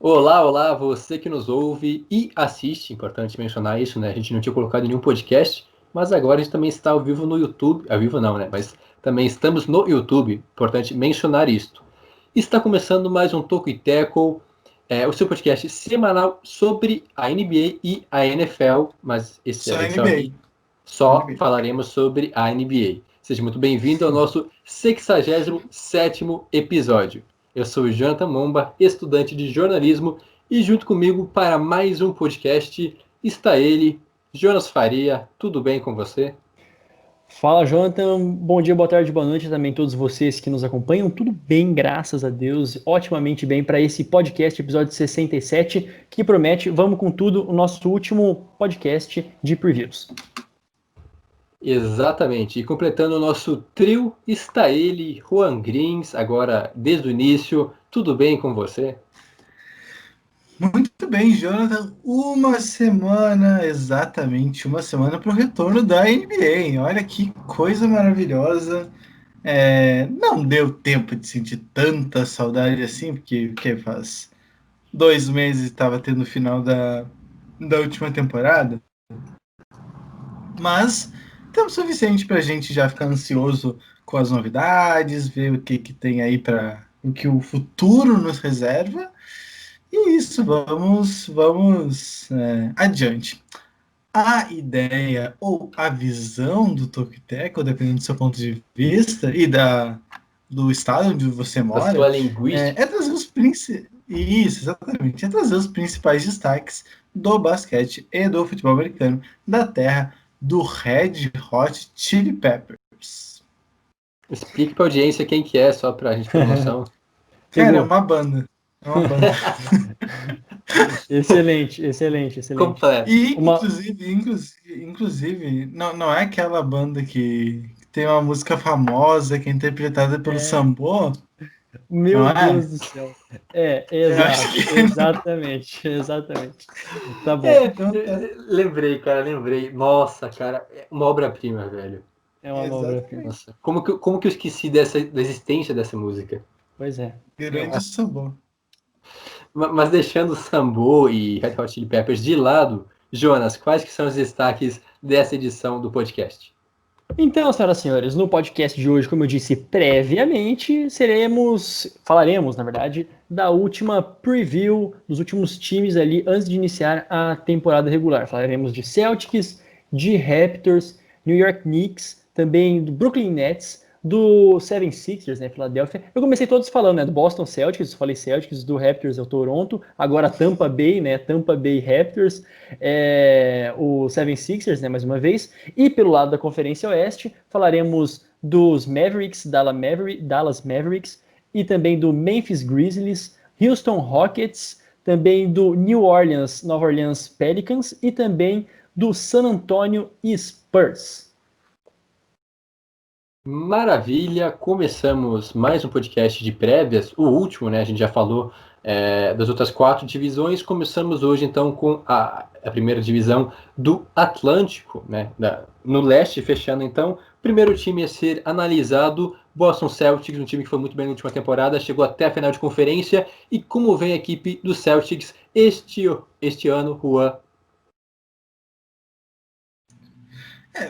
Olá, olá, você que nos ouve e assiste, importante mencionar isso, né? A gente não tinha colocado em nenhum podcast, mas agora a gente também está ao vivo no YouTube, ao vivo não, né? Mas também estamos no YouTube, importante mencionar isto. Está começando mais um Toco e Tackle, o seu podcast semanal sobre a NBA e a NFL, mas essa Só edição aqui NBA. Só só NBA. falaremos sobre a NBA. Seja muito bem-vindo ao nosso 67º episódio. Eu sou o Jonathan Momba, estudante de jornalismo, e junto comigo para mais um podcast está ele, Jonas Faria. Tudo bem com você? Fala, Jonathan. Bom dia, boa tarde, boa noite também a todos vocês que nos acompanham. Tudo bem, graças a Deus. Otimamente bem para esse podcast, episódio 67, que promete, vamos com tudo, o nosso último podcast de previews. Exatamente. E completando o nosso trio está ele, Juan Grins, agora desde o início. Tudo bem com você? Muito bem, Jonathan. Exatamente uma semana para o retorno da NBA. Olha que coisa maravilhosa. Não deu tempo de sentir tanta saudade assim, porque faz 2 meses estava tendo o final da última temporada. Mas tempo suficiente para a gente já ficar ansioso com as novidades, ver o que tem aí para o que o futuro nos reserva. E isso, vamos adiante. A ideia ou a visão do Tokiteco, dependendo do seu ponto de vista e do estado onde você Da sua mora, linguística? é trazer Isso, exatamente. É trazer os principais destaques do basquete e do futebol americano da terra do Red Hot Chili Peppers. Explique para a audiência quem que é, só para a gente ter uma noção. Cara, é Pegou. uma banda. É uma banda. Excelente, excelente, excelente. Completo. E, Uma... inclusive, não é aquela banda que tem uma música famosa que é interpretada pelo É, Sambo, não meu é? Deus do céu. É, Eu acho exato, que exatamente, exatamente. Tá bom. É, então tá. lembrei, cara, lembrei. Nossa, cara, é uma obra-prima, velho. É uma obra-prima. Exatamente. Nossa, como que eu esqueci da existência dessa música? Pois é. Grande Sambo. Mas deixando o Sambo e Red Hot Chili Peppers de lado, Jonas, quais que são os destaques dessa edição do podcast? Então, senhoras e senhores, no podcast de hoje, como eu disse previamente, falaremos, na verdade, da última preview dos últimos times ali antes de iniciar a temporada regular. Falaremos de Celtics, de Raptors, New York Knicks, também do Brooklyn Nets, do 76ers, né, Filadélfia. Eu comecei todos falando, né, do Boston Celtics, eu falei Celtics, do Raptors é o Toronto, agora Tampa Bay, né, Tampa Bay Raptors, o 76ers, né, mais uma vez. E pelo lado da Conferência Oeste, falaremos dos Mavericks, Dallas Mavericks, e também do Memphis Grizzlies, Houston Rockets, também do Nova Orleans Pelicans e também do San Antonio Spurs. Maravilha, começamos mais um podcast de prévias, o último, né? A gente já falou das outras 4 divisões. Começamos hoje então com a primeira divisão do Atlântico, né? No leste, fechando então. Primeiro time a ser analisado, Boston Celtics, um time que foi muito bem na última temporada, chegou até a final de conferência. E como vem a equipe do Celtics este ano, Juan?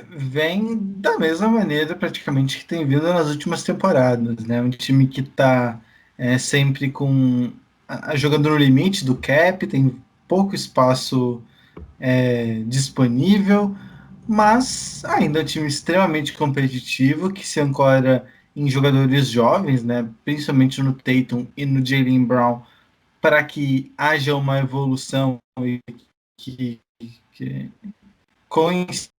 Vem da mesma maneira praticamente que tem vindo nas últimas temporadas, né? Um time que está sempre jogando no limite do cap, tem pouco espaço disponível, mas ainda é um time extremamente competitivo que se ancora em jogadores jovens, né? Principalmente no Tatum e no Jaylen Brown, para que haja uma evolução e que coincidentemente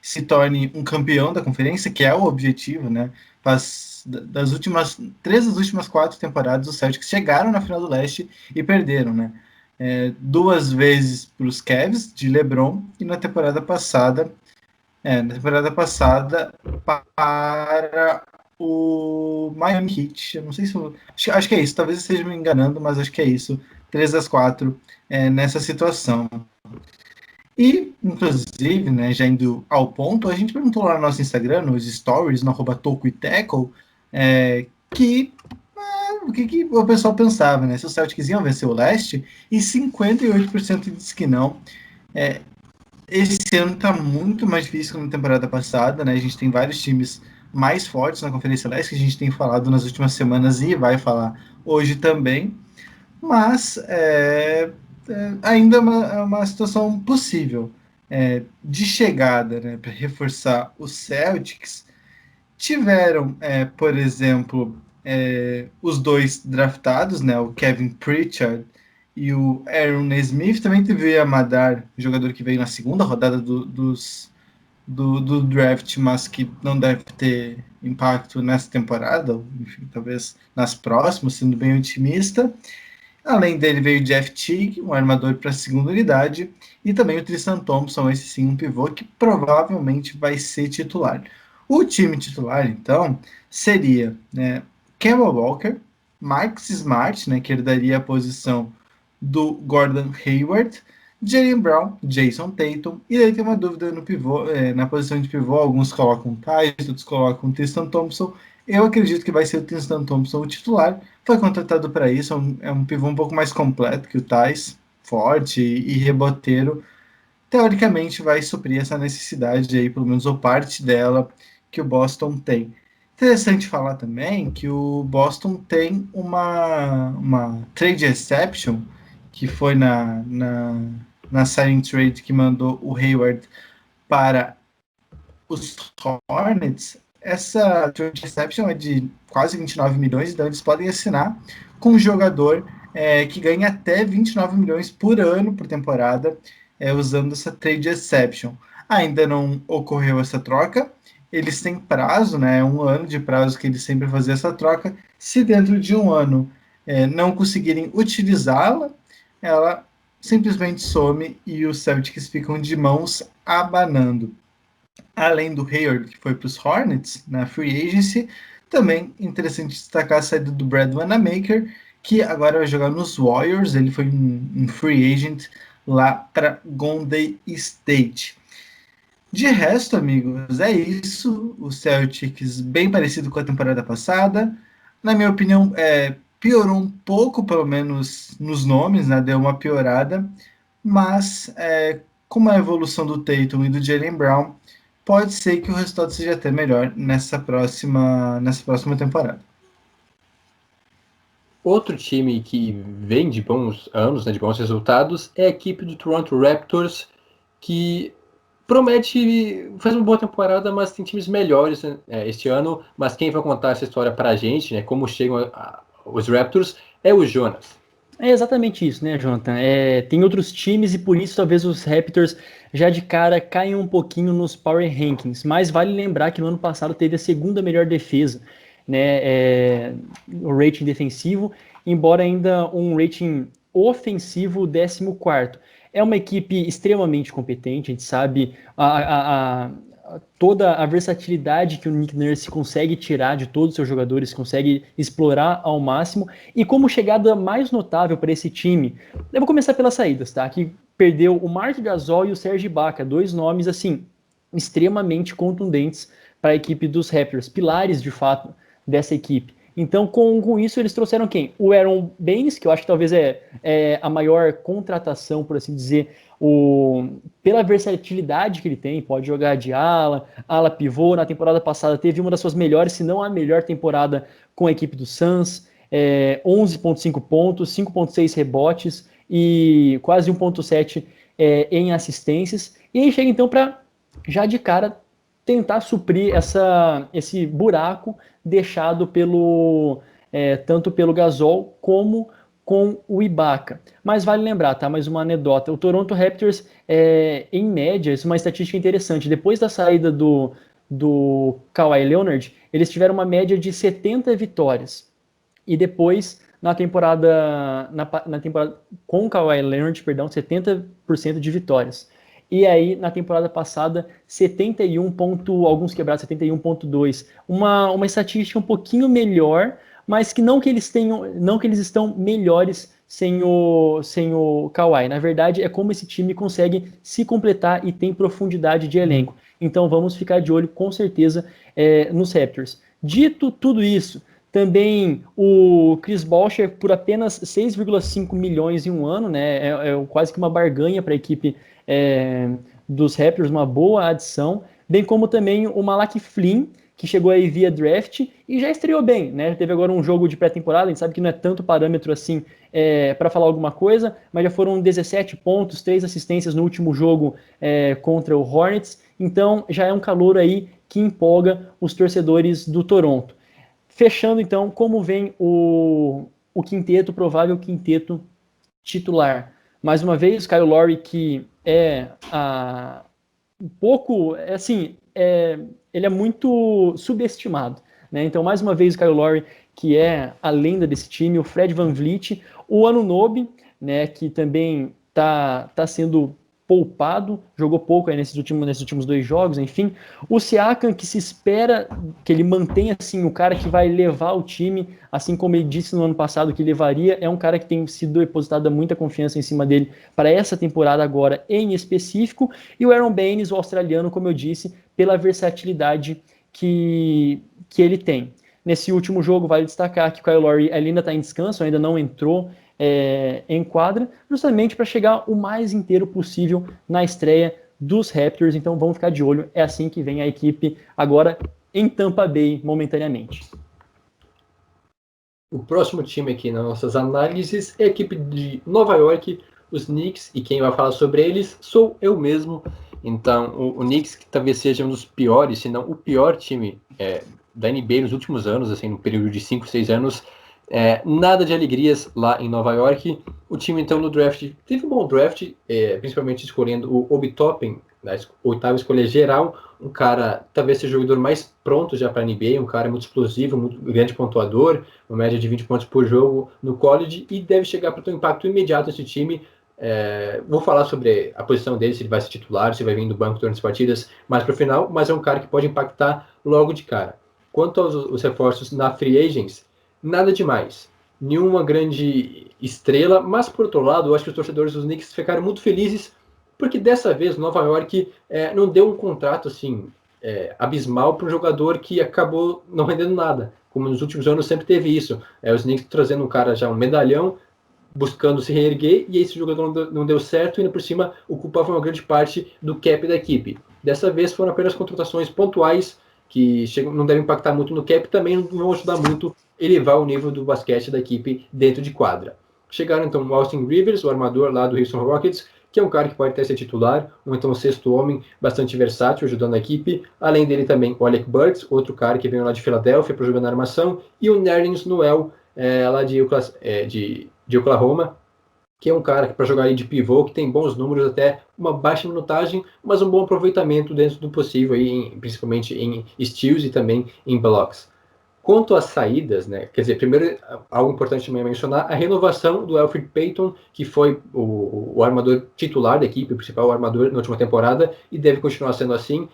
se torne um campeão da conferência, que é o objetivo, né? Das últimas 4 temporadas, os Celtics chegaram na final do leste e perderam, né? 2 vezes para os Cavs de LeBron e na temporada passada para o Miami Heat. Eu não sei se acho que é isso. Talvez eu esteja me enganando, mas acho que é isso. 3 das 4 nessa situação. E, inclusive, né, já indo ao ponto, a gente perguntou lá no nosso Instagram, nos stories, no @tocoiteco, que que o pessoal pensava, né? Se o Celtics iam vencer o leste, e 58% disse que não. Esse ano está muito mais difícil que na temporada passada, né? A gente tem vários times mais fortes na Conferência Leste, que a gente tem falado nas últimas semanas e vai falar hoje também. Mas ainda é uma situação possível de chegada, né? Para reforçar os Celtics. Tiveram, por exemplo, os dois draftados, né? O Kevin Pritchard e o Aaron Nesmith. Também teve o Amadar, jogador que veio na segunda rodada do draft, mas que não deve ter impacto nessa temporada, ou, enfim, talvez nas próximas, sendo bem otimista. Além dele veio o Jeff Teague, um armador para a segunda unidade, e também o Tristan Thompson, esse sim, um pivô que provavelmente vai ser titular. O time titular, então, seria, né, Kemba Walker, Marcus Smart, né, que herdaria a posição do Gordon Hayward, Jaylen Brown, Jason Tatum, e daí tem uma dúvida no pivô, na posição de pivô, alguns colocam Tyus, outros colocam Tristan Thompson. Eu acredito que vai ser o Tristan Thompson o titular, foi contratado para isso, é um pivô um pouco mais completo que o Tyus, forte e reboteiro. Teoricamente vai suprir essa necessidade aí, pelo menos ou parte dela, que o Boston tem. Interessante falar também que o Boston tem uma trade exception, que foi na signing trade que mandou o Hayward para os Hornets. Essa trade exception é de quase 29 milhões, então eles podem assinar com um jogador que ganha até 29 milhões por ano por temporada, usando essa trade exception. Ainda não ocorreu essa troca, eles têm prazo, né, 1 ano de prazo que eles sempre fazem essa troca. Se dentro de 1 ano não conseguirem utilizá-la, ela simplesmente some e os Celtics ficam de mãos abanando. Além do Hayward, que foi para os Hornets na Free Agency, também interessante destacar a saída do Brad Wanamaker, que agora vai jogar nos Warriors. Ele foi um free agent lá para Golden State. De resto, amigos, é isso. O Celtics bem parecido com a temporada passada. Na minha opinião, piorou um pouco, pelo menos nos nomes, né? Deu uma piorada. Mas, com a evolução do Tatum e do Jaylen Brown, pode ser que o resultado seja até melhor nessa próxima temporada. Outro time que vem de bons anos, né, de bons resultados, é a equipe do Toronto Raptors, que promete fazer uma boa temporada, mas tem times melhores este ano. Mas quem vai contar essa história para a gente, né, como chegam os Raptors, é o Jonas. É exatamente isso, né, Jonathan? Tem outros times e por isso talvez os Raptors já de cara caiam um pouquinho nos Power Rankings, mas vale lembrar que no ano passado teve a segunda melhor defesa, né, o rating defensivo, embora ainda um rating ofensivo 14º. É uma equipe extremamente competente, a gente sabe toda a versatilidade que o Nick Nurse consegue tirar de todos os seus jogadores, consegue explorar ao máximo. E como chegada mais notável para esse time, eu vou começar pelas saídas, tá? Que perdeu o Marc Gasol e o Serge Ibaka, 2 nomes assim extremamente contundentes para a equipe dos Raptors, pilares de fato dessa equipe. Então, com isso, eles trouxeram quem? O Aaron Baines, que eu acho que talvez é a maior contratação, por assim dizer, pela versatilidade que ele tem, pode jogar de ala pivô. Na temporada passada teve uma das suas melhores, se não a melhor temporada com a equipe do Suns, 11,5 pontos, 5,6 rebotes e quase 1,7 em assistências. E aí chega então para, já de cara, tentar suprir esse buraco deixado tanto pelo Gasol como com o Ibaka. Mas vale lembrar, tá? Mais uma anedota. O Toronto Raptors, em média, isso é uma estatística interessante. Depois da saída do Kawhi Leonard, eles tiveram uma média de 70 vitórias. E depois, na temporada com o Kawhi Leonard, 70% de vitórias. E aí, na temporada passada, 71 alguns quebrados, 71,2. Uma estatística um pouquinho melhor, mas que não que eles estão melhores sem o Kawhi. Na verdade, é como esse time consegue se completar e tem profundidade de elenco. Então, vamos ficar de olho, com certeza, nos Raptors. Dito tudo isso, Também o Chris Boucher por apenas 6,5 milhões em um ano, né? É quase que uma barganha para a equipe dos Raptors, uma boa adição. Bem como também o Malak Flynn, que chegou aí via draft e já estreou bem, né? Teve agora um jogo de pré-temporada, a gente sabe que não é tanto parâmetro assim para falar alguma coisa, mas já foram 17 pontos, 3 assistências no último jogo contra o Hornets, então já é um calouro aí que empolga os torcedores do Toronto. Fechando então, como vem o quinteto, provável quinteto titular. Mais uma vez, Kyle Lowry, que um pouco, ele é muito subestimado, né? Então, mais uma vez, o Kyle Lowry, que é a lenda desse time, o Fred VanVleet, o Anunoby, né, que também tá sendo poupado, jogou pouco aí nesses últimos 2 jogos, enfim. O Siakam, que se espera que ele mantenha assim, o cara que vai levar o time, assim como ele disse no ano passado que levaria, é um cara que tem sido depositada muita confiança em cima dele para essa temporada agora em específico. E o Aaron Baines, o australiano, como eu disse, pela versatilidade que ele tem. Nesse último jogo, vale destacar que o Kyle Lowry ainda está em descanso, ainda não entrou em quadra, justamente para chegar o mais inteiro possível na estreia dos Raptors. Então vamos ficar de olho, é assim que vem a equipe agora em Tampa Bay momentaneamente. O próximo time aqui nas nossas análises é a equipe de Nova York, os Knicks, e quem vai falar sobre eles sou eu mesmo. Então, o Knicks, que talvez seja um dos piores, se não o pior time da NBA nos últimos anos, assim, no período de 5, 6 anos, nada de alegrias lá em Nova York. O time, então, no draft, teve um bom draft, principalmente escolhendo o Obi Toppin, na 8ª escolha geral, um cara, talvez seja o jogador mais pronto já para a NBA, um cara muito explosivo, muito grande pontuador, uma média de 20 pontos por jogo no college, e deve chegar para ter um impacto imediato nesse time. Vou falar sobre a posição dele, se ele vai ser titular, se vai vir do banco durante as partidas mais para o final, mas é um cara que pode impactar logo de cara. Quanto aos reforços na Free Agents, nada demais. Nenhuma grande estrela, mas por outro lado, eu acho que os torcedores dos Knicks ficaram muito felizes porque dessa vez Nova York não deu um contrato assim abismal para um jogador que acabou não rendendo nada, como nos últimos anos sempre teve isso. Os Knicks trazendo um cara já um medalhão, buscando se reerguer, e esse jogador não deu certo, e ainda por cima ocupava uma grande parte do cap da equipe. Dessa vez foram apenas contratações pontuais, que não devem impactar muito no cap, também não vão ajudar muito a elevar o nível do basquete da equipe dentro de quadra. Chegaram então o Austin Rivers, o armador lá do Houston Rockets, que é um cara que pode até ser titular, ou então sexto homem, bastante versátil, ajudando a equipe. Além dele também o Alec Burks, outro cara que veio lá de Filadélfia para jogar na armação, e o Nerlens Noel, lá de Oklahoma, que é um cara que para jogar aí de pivô, que tem bons números, até uma baixa minutagem, mas um bom aproveitamento dentro do possível, aí, principalmente em steals e também em blocks. Quanto às saídas, né, quer dizer, primeiro, algo importante também mencionar, a renovação do Elfrid Payton, que foi o armador titular da equipe, o principal armador na última temporada, e deve continuar sendo assim.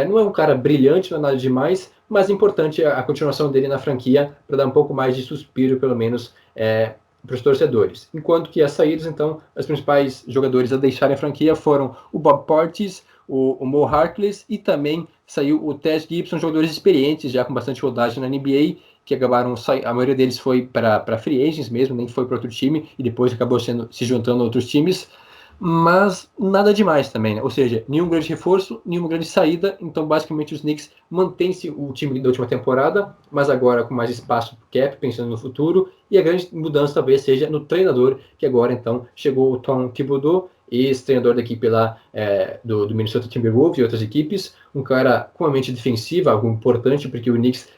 Não é um cara brilhante, não é nada demais, mas importante a continuação dele na franquia, para dar um pouco mais de suspiro, pelo menos, para os torcedores. Enquanto que as saídas, então, os principais jogadores a deixarem a franquia foram o Bob Portis, o Mo Harkless, e também saiu o Tess Gibson, jogadores experientes, já com bastante rodagem na NBA, que acabaram a maioria deles foi para free agents mesmo, nem foi para outro time, e depois acabou se juntando a outros times, mas nada demais também, né? Ou seja, nenhum grande reforço, nenhuma grande saída, então basicamente os Knicks mantêm-se o time da última temporada, mas agora com mais espaço pro cap, pensando no futuro, e a grande mudança talvez seja no treinador, que agora então chegou o Tom Thibodeau, ex-treinador da equipe lá do Minnesota Timberwolves e outras equipes, um cara com a mente defensiva, algo importante, porque o Knicks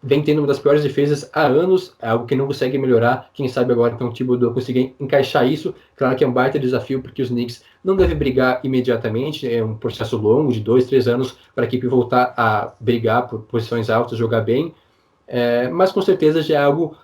vem tendo uma das piores defesas há anos, é algo que não consegue melhorar. Quem sabe agora então o Thibodeau conseguir encaixar isso. Claro que é um baita desafio, porque os Knicks não devem brigar imediatamente, é um processo longo de 2, 3 anos para a equipe voltar a brigar por posições altas, jogar bem, mas com certeza já é algo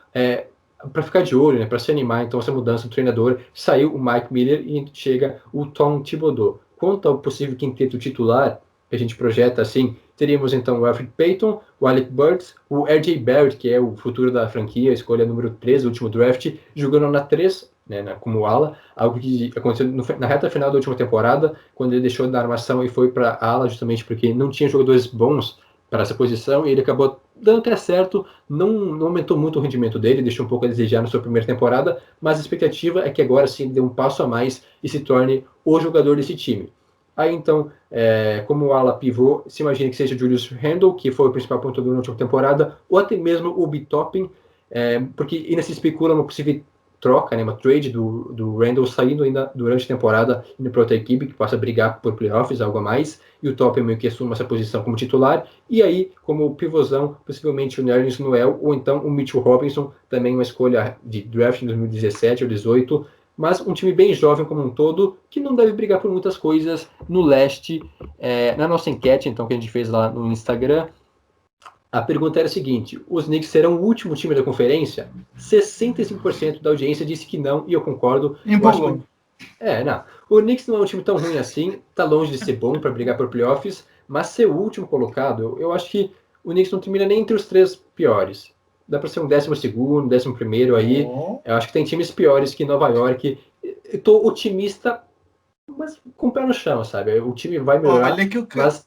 para ficar de olho, né, para se animar. Então essa mudança do treinador, saiu o Mike Miller e chega o Tom Thibodeau. Quanto ao possível quinteto titular, que a gente projeta assim, teríamos então o Elfrid Payton, o Alec Burks, o RJ Barrett, que é o futuro da franquia, a escolha número 3 do último draft, jogando na 3, né, como ala, algo que aconteceu na reta final da última temporada, quando ele deixou da armação e foi para a ala, justamente porque não tinha jogadores bons para essa posição, e ele acabou dando até certo, não aumentou muito o rendimento dele, deixou um pouco a desejar na sua primeira temporada, mas a expectativa é que agora sim dê um passo a mais e se torne o jogador desse time. Aí então, como ala pivô, se imagina que seja Julius Randle, que foi o principal pontuador na última temporada, ou até mesmo o Obi Toppin, porque ainda se especula uma possível troca, né, uma trade do Randle saindo ainda durante a temporada, indo para outra equipe que possa brigar por playoffs, algo a mais, e o Toppin meio que assuma essa posição como titular, e aí, como pivôzão, possivelmente o Nerlens Noel, ou então o Mitchell Robinson, também uma escolha de draft em 2017 ou 2018, mas um time bem jovem como um todo, que não deve brigar por muitas coisas no leste. Na nossa enquete, então, que a gente fez lá no Instagram, a pergunta era a seguinte: os Knicks serão o último time da conferência? 65% da audiência disse que não, e eu concordo. Empolgou. Não. O Knicks não é um time tão ruim assim, tá longe de ser bom para brigar por playoffs, mas ser o último colocado, eu acho que o Knicks não termina nem entre os 3 piores. Dá para ser um 12º, 11º aí. Eu acho que tem times piores que Nova York. Eu tô otimista, mas com o pé no chão, sabe? O time vai melhorar, Olha que eu mas...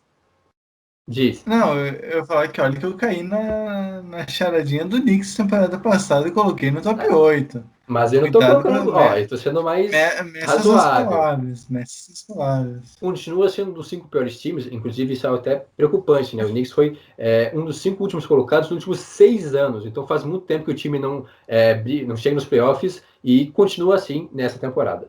Diz. Não, eu ia falar que olha que eu caí na charadinha do Knicks temporada passada e coloquei no top 8. Mas eu não tô colocando... eu tô sendo mais razoável. Essas palavras. Continua sendo um dos 5 piores times, inclusive isso é até preocupante, né? O Knicks foi um dos 5 últimos colocados nos últimos 6 anos, então faz muito tempo que o time não chega nos playoffs e continua assim nessa temporada.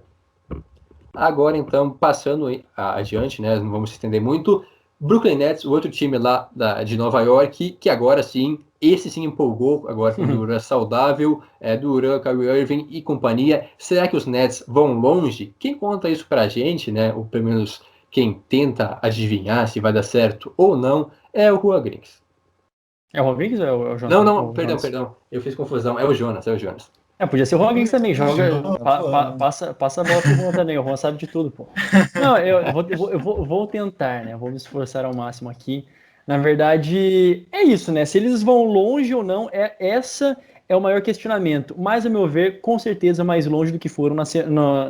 Agora, então, passando adiante, né? Não vamos se estender muito. Brooklyn Nets, o outro time lá de Nova York, que agora sim, esse sim empolgou, agora com o Durant saudável, Durant, Kyrie Irving e companhia. Será que os Nets vão longe? Quem conta isso pra gente, né? Ou pelo menos quem tenta adivinhar se vai dar certo ou não, é o Juan Griggs. É o Rodrigues ou é o Jonas? Não, perdão. Eu fiz confusão. É o Jonas. Podia ser o Rodrigues também, passa a bola pro Juan também, o Juan sabe de tudo, pô. Não, eu vou tentar, né? Eu vou me esforçar ao máximo aqui. Na verdade, é isso, né? Se eles vão longe ou não, essa é o maior questionamento. Mas, a meu ver, com certeza mais longe do que foram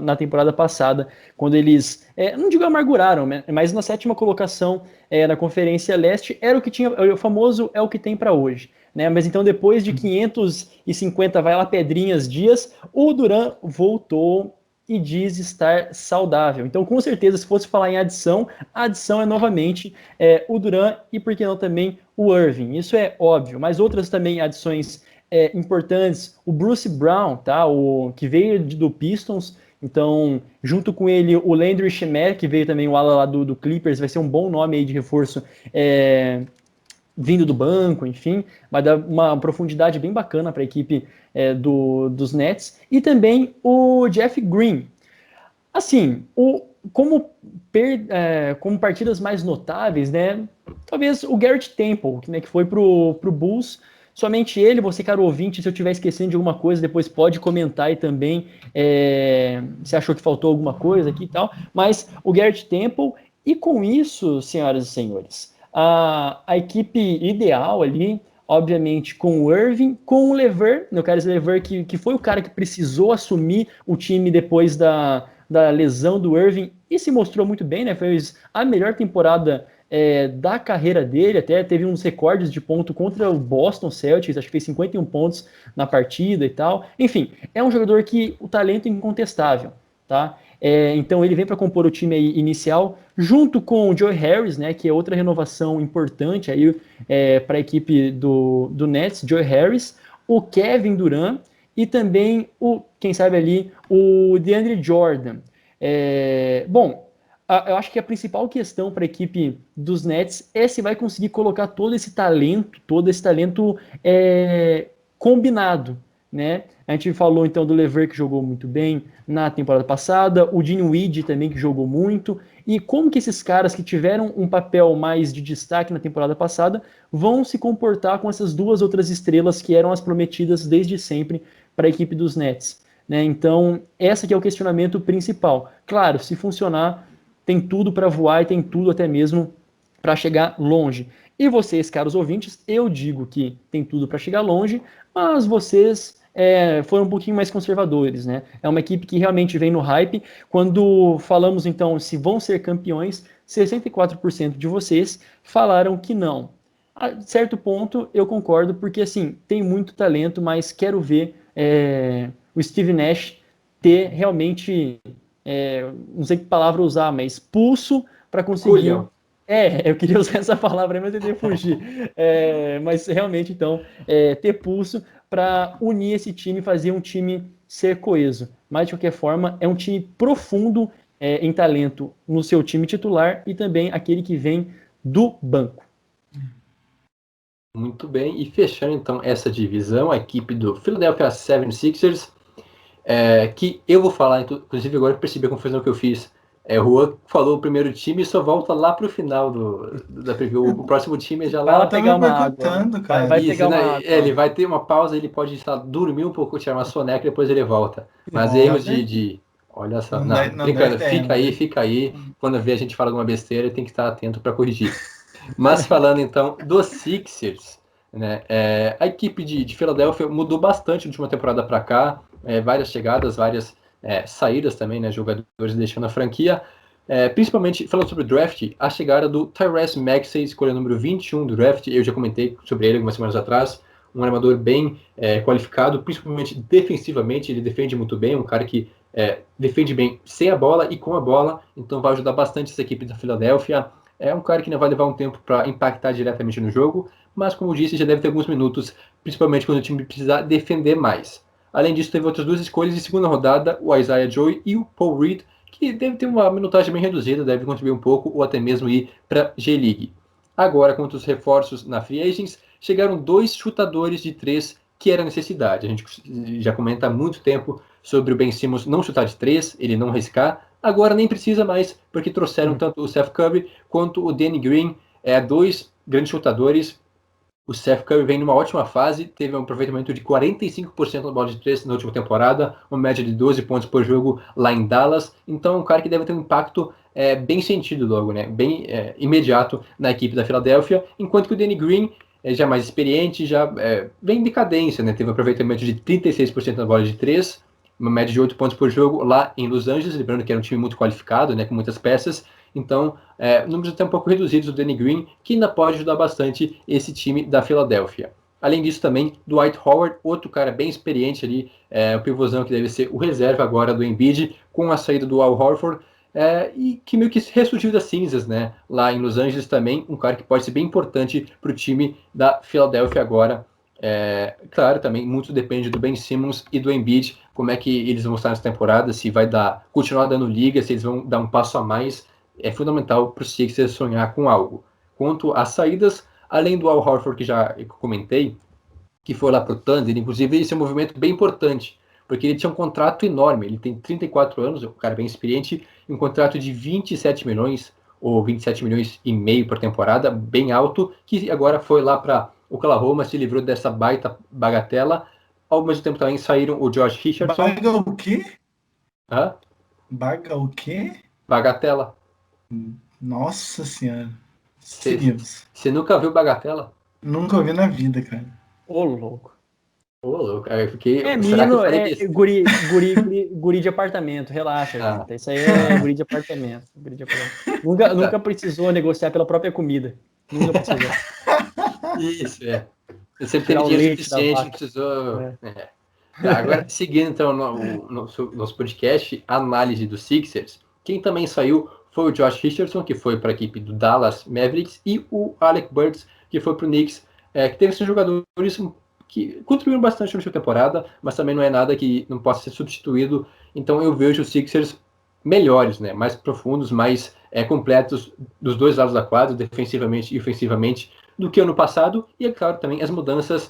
na temporada passada, quando eles, não digo amarguraram, mas na 7ª colocação na Conferência Leste, era o que tinha, o famoso é o que tem para hoje. Né? Mas então, depois de 550, vai lá pedrinhas dias, o Durant voltou e diz estar saudável. Então, com certeza, se fosse falar em adição, a adição é novamente o Durant e, por que não, também o Irving. Isso é óbvio, mas outras também adições importantes. O Bruce Brown, tá? O que veio do Pistons. Então, junto com ele, o Landry Shamet, que veio também o ala lá do Clippers, vai ser um bom nome aí de reforço vindo do banco, enfim, vai dar uma profundidade bem bacana para a equipe dos Nets. E também o Jeff Green. Assim, como partidas mais notáveis, né? Talvez o Garrett Temple, né, que foi pro Bulls. Somente ele, você, caro ouvinte, se eu estiver esquecendo de alguma coisa, depois pode comentar aí também se achou que faltou alguma coisa aqui e tal. Mas o Garrett Temple, e com isso, senhoras e senhores, a equipe ideal ali, obviamente, com o Irving, com o Lever, no caso Lever, que foi o cara que precisou assumir o time depois da lesão do Irving e se mostrou muito bem, né? Fez a melhor temporada da carreira dele, até teve uns recordes de ponto contra o Boston Celtics, acho que fez 51 pontos na partida e tal. Enfim, é um jogador que o talento é incontestável, tá? Então ele vem para compor o time aí inicial, junto com o Joe Harris, né, que é outra renovação importante aí para a equipe do Nets, Joe Harris, o Kevin Durant e também quem sabe ali, o DeAndre Jordan. Bom, eu acho que a principal questão para a equipe dos Nets é se vai conseguir colocar todo esse talento combinado, né? A gente falou então do Lever, que jogou muito bem na temporada passada, o Dinwiddie também, que jogou muito, e como que esses caras que tiveram um papel mais de destaque na temporada passada vão se comportar com essas duas outras estrelas que eram as prometidas desde sempre para a equipe dos Nets, né? Então, esse aqui é o questionamento principal. Claro, se funcionar, tem tudo para voar e tem tudo até mesmo para chegar longe. E vocês, caros ouvintes, eu digo que tem tudo para chegar longe, mas vocês foram um pouquinho mais conservadores, né? É uma equipe que realmente vem no hype. Quando falamos, então, se vão ser campeões, 64% de vocês falaram que não. A certo ponto eu concordo, porque assim, tem muito talento, mas quero ver o Steve Nash ter realmente, não sei que palavra usar, mas pulso para conseguir. Culhão. Eu queria usar essa palavra, mas eu tentei fugir. Mas realmente, então, ter pulso para unir esse time e fazer um time ser coeso. Mas, de qualquer forma, é um time profundo em talento no seu time titular e também aquele que vem do banco. Muito bem, e fechando então essa divisão, a equipe do Philadelphia 76ers, que eu vou falar, inclusive agora eu percebi a confusão que eu fiz. O Juan falou o primeiro time e só volta lá pro final da preview. O próximo time é já Vai lá lá. Tá pegar me uma água. boicotando, cara. Vai Isso, pegar uma né? água. Ele vai ter uma pausa, ele pode dormir um pouco, tirar uma soneca e depois ele volta. Mas erros Olha, olha só, não não, não dá brincando, ideia, né? fica aí. Quando vê a gente fala alguma besteira, tem que estar atento para corrigir. Mas falando então dos Sixers, né, a equipe de Filadélfia mudou bastante de última temporada para cá, várias chegadas, várias saídas também, né, jogadores deixando a franquia. Principalmente falando sobre o draft, a chegada do Tyrese Maxey, escolha número 21 do draft, eu já comentei sobre ele algumas semanas atrás, um armador bem qualificado, principalmente defensivamente, ele defende muito bem, um cara que defende bem sem a bola e com a bola, então vai ajudar bastante essa equipe da Filadélfia. É um cara que não vai levar um tempo para impactar diretamente no jogo, mas como eu disse, já deve ter alguns minutos, principalmente quando o time precisar defender mais. Além disso, teve outras duas escolhas de segunda rodada, o Isaiah Joy e o Paul Reed, que deve ter uma minutagem bem reduzida, deve contribuir um pouco ou até mesmo ir para G-League. Agora, quanto aos reforços na Free Agents, chegaram dois chutadores de três que era necessidade. A gente já comenta há muito tempo sobre o Ben Simmons não chutar de três, ele não riscar. Agora nem precisa mais, porque trouxeram tanto o Seth Curry quanto o Danny Green, dois grandes chutadores. O Seth Curry vem numa ótima fase, teve um aproveitamento de 45% na bola de 3 na última temporada, uma média de 12 pontos por jogo lá em Dallas. Então é um cara que deve ter um impacto bem sentido logo, né? Bem imediato na equipe da Filadélfia, enquanto que o Danny Green já mais experiente, já vem em decadência, né? Teve um aproveitamento de 36% na bola de 3, uma média de 8 pontos por jogo lá em Los Angeles, lembrando que era um time muito qualificado, né? Com muitas peças. Então, números até um pouco reduzidos do Danny Green, que ainda pode ajudar bastante esse time da Filadélfia. Além disso também, Dwight Howard, outro cara bem experiente ali, o pivôzão que deve ser o reserva agora do Embiid, com a saída do Al Horford, e que meio que ressurgiu das cinzas, né? Lá em Los Angeles também, um cara que pode ser bem importante para o time da Filadélfia agora. Claro, também muito depende do Ben Simmons e do Embiid, como é que eles vão estar nessa temporada, se vai continuar dando liga, se eles vão dar um passo a mais. É fundamental para o Sixers sonhar com algo. Quanto às saídas, além do Al Horford que já comentei, que foi lá para o Thunder, inclusive esse é um movimento bem importante, porque ele tinha um contrato enorme, ele tem 34 anos, um cara bem experiente, um contrato de 27 milhões, ou 27 milhões e meio por temporada, bem alto, que agora foi lá para Oklahoma, se livrou dessa baita bagatela. Ao mesmo tempo também saíram o Josh Richardson. Baga o quê? Hã? Baga o quê? Bagatela. Nossa senhora. Seguimos. Você nunca viu bagatela? Nunca ouvi na vida, cara. Ô, louco. Ô, louco, eu fiquei. Será que Menino, eu falei isso? guri de apartamento, relaxa, gente. Isso aí é guri de apartamento. Nunca precisou negociar pela própria comida. Nunca precisou. Isso, Você sempre Tirar teve o dinheiro leite da suficiente, vaca. não precisou. Tá, agora, seguindo então o nosso podcast, análise dos Sixers, quem também saiu foi o Josh Richardson, que foi para a equipe do Dallas Mavericks, e o Alec Burks, que foi para o Knicks, que teve esses jogadores que contribuíram bastante na sua temporada, mas também não é nada que não possa ser substituído. Então eu vejo os Sixers melhores, né, mais profundos, mais completos dos dois lados da quadra, defensivamente e ofensivamente, do que ano passado. E é claro também as mudanças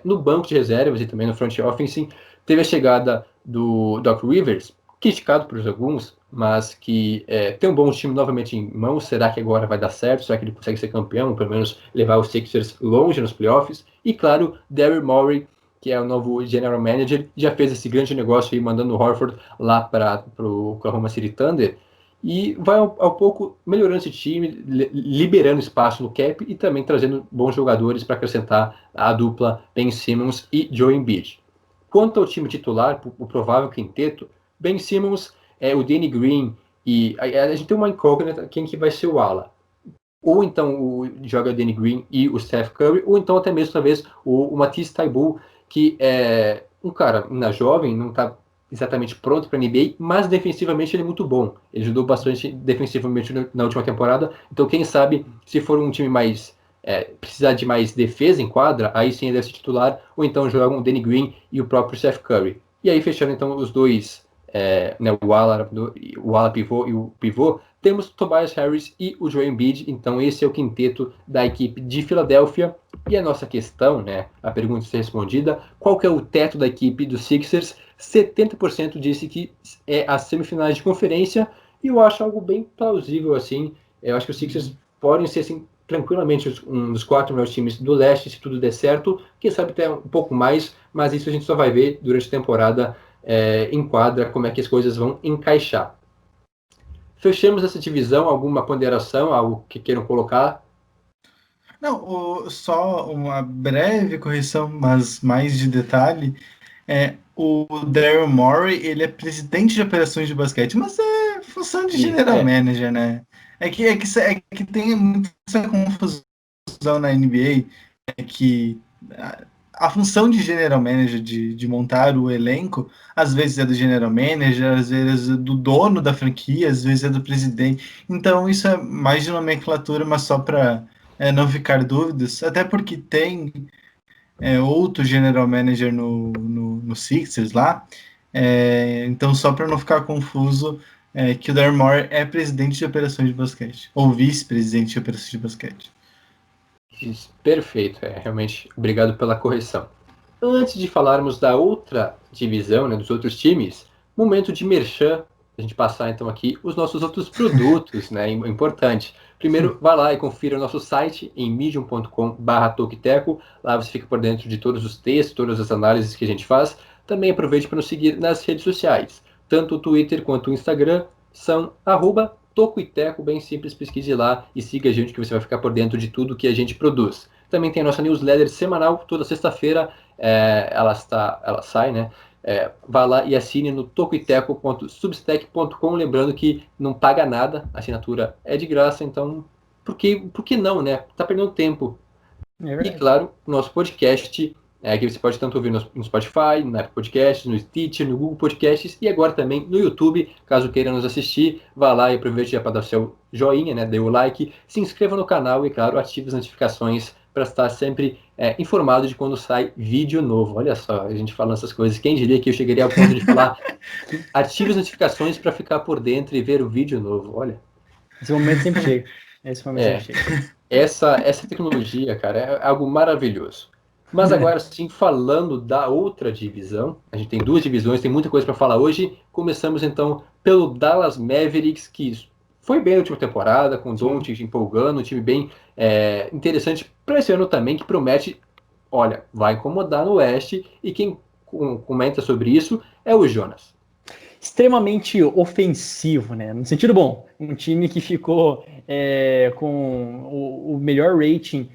no banco de reservas e também no front office. Teve a chegada do Doc Rivers, criticado por alguns, mas que tem um bom time novamente em mãos. Será que agora vai dar certo? Será que ele consegue ser campeão? Ou pelo menos levar os Sixers longe nos playoffs? E claro, Daryl Morey, que é o novo General Manager, já fez esse grande negócio aí, mandando o Horford lá para o Oklahoma City Thunder, e vai ao pouco melhorando esse time, liberando espaço no cap e também trazendo bons jogadores para acrescentar a dupla Ben Simmons e Joel Embiid. Quanto ao time titular, o provável quinteto, Ben Simmons, o Danny Green, e a gente tem uma incógnita, quem que vai ser o ala. ou então joga o Danny Green e o Steph Curry, ou então até mesmo, talvez, o Matisse Thybulle, que é um cara ainda jovem, não está exatamente pronto para a NBA, mas defensivamente ele é muito bom. Ele ajudou bastante defensivamente na última temporada, então quem sabe, se for um time mais precisar de mais defesa em quadra, aí sim ele deve ser titular, ou então jogam o Danny Green e o próprio Steph Curry. E aí, fechando então os dois, né, o ala pivô e o pivô, temos Tobias Harris e o Joel Embiid. Então esse é o quinteto da equipe de Filadélfia. E a nossa questão, né, a pergunta ser respondida, qual que é o teto da equipe dos Sixers? 70% disse que é as semifinais de conferência, e eu acho algo bem plausível assim. Eu acho que os Sixers podem ser assim, tranquilamente um dos 4 melhores times do leste, se tudo der certo. Quem sabe até um pouco mais, mas isso a gente só vai ver durante a temporada em quadra, como é que as coisas vão encaixar. Fechamos essa divisão, alguma ponderação, algo que queiram colocar? Não, só uma breve correção, mas mais de detalhe. O Daryl Morey, ele é presidente de operações de basquete, mas é função de general manager, né? É que tem muita confusão na NBA, é que a função de general manager, de montar o elenco, às vezes é do general manager, às vezes é do dono da franquia, às vezes é do presidente. Então isso é mais de nomenclatura, mas só para não ficar dúvidas, até porque tem outro general manager no Sixers lá. Então, só para não ficar confuso, que o Daryl Morey é presidente de operações de basquete, ou vice-presidente de operações de basquete. Isso, perfeito, realmente, obrigado pela correção. Antes de falarmos da outra divisão, né, dos outros times, momento de merchan, a gente passar então aqui os nossos outros produtos, né, importante. Primeiro, vá lá e confira o nosso site em medium.com/toquiteco, lá você fica por dentro de todos os textos, todas as análises que a gente faz. Também aproveite para nos seguir nas redes sociais, tanto o Twitter quanto o Instagram são @tocoiteco, bem simples, pesquise lá e siga a gente que você vai ficar por dentro de tudo que a gente produz. Também tem a nossa newsletter semanal, toda sexta-feira, ela sai, né? Vá lá e assine no tocoiteco.substack.com, lembrando que não paga nada, a assinatura é de graça, então por que não, né? Tá perdendo tempo. E claro, o nosso podcast, que você pode tanto ouvir no Spotify, no Apple Podcasts, no Stitcher, no Google Podcasts e agora também no YouTube. Caso queira nos assistir, vá lá e aproveite para dar seu joinha, né? Dê o like, se inscreva no canal e, claro, ative as notificações para estar sempre informado de quando sai vídeo novo. Olha só, a gente falando essas coisas. Quem diria que eu chegaria ao ponto de falar ative as notificações para ficar por dentro e ver o vídeo novo? Olha. Esse momento sempre chega. Essa tecnologia, cara, é algo maravilhoso. Mas agora sim, falando da outra divisão, a gente tem 2 divisões, tem muita coisa para falar hoje. Começamos então pelo Dallas Mavericks, que foi bem na última temporada, com o Doncic empolgando, um time bem interessante para esse ano também, que promete, olha, vai incomodar no Oeste, e quem comenta sobre isso é o Jonas. Extremamente ofensivo, né? No sentido bom. Um time que ficou com o melhor rating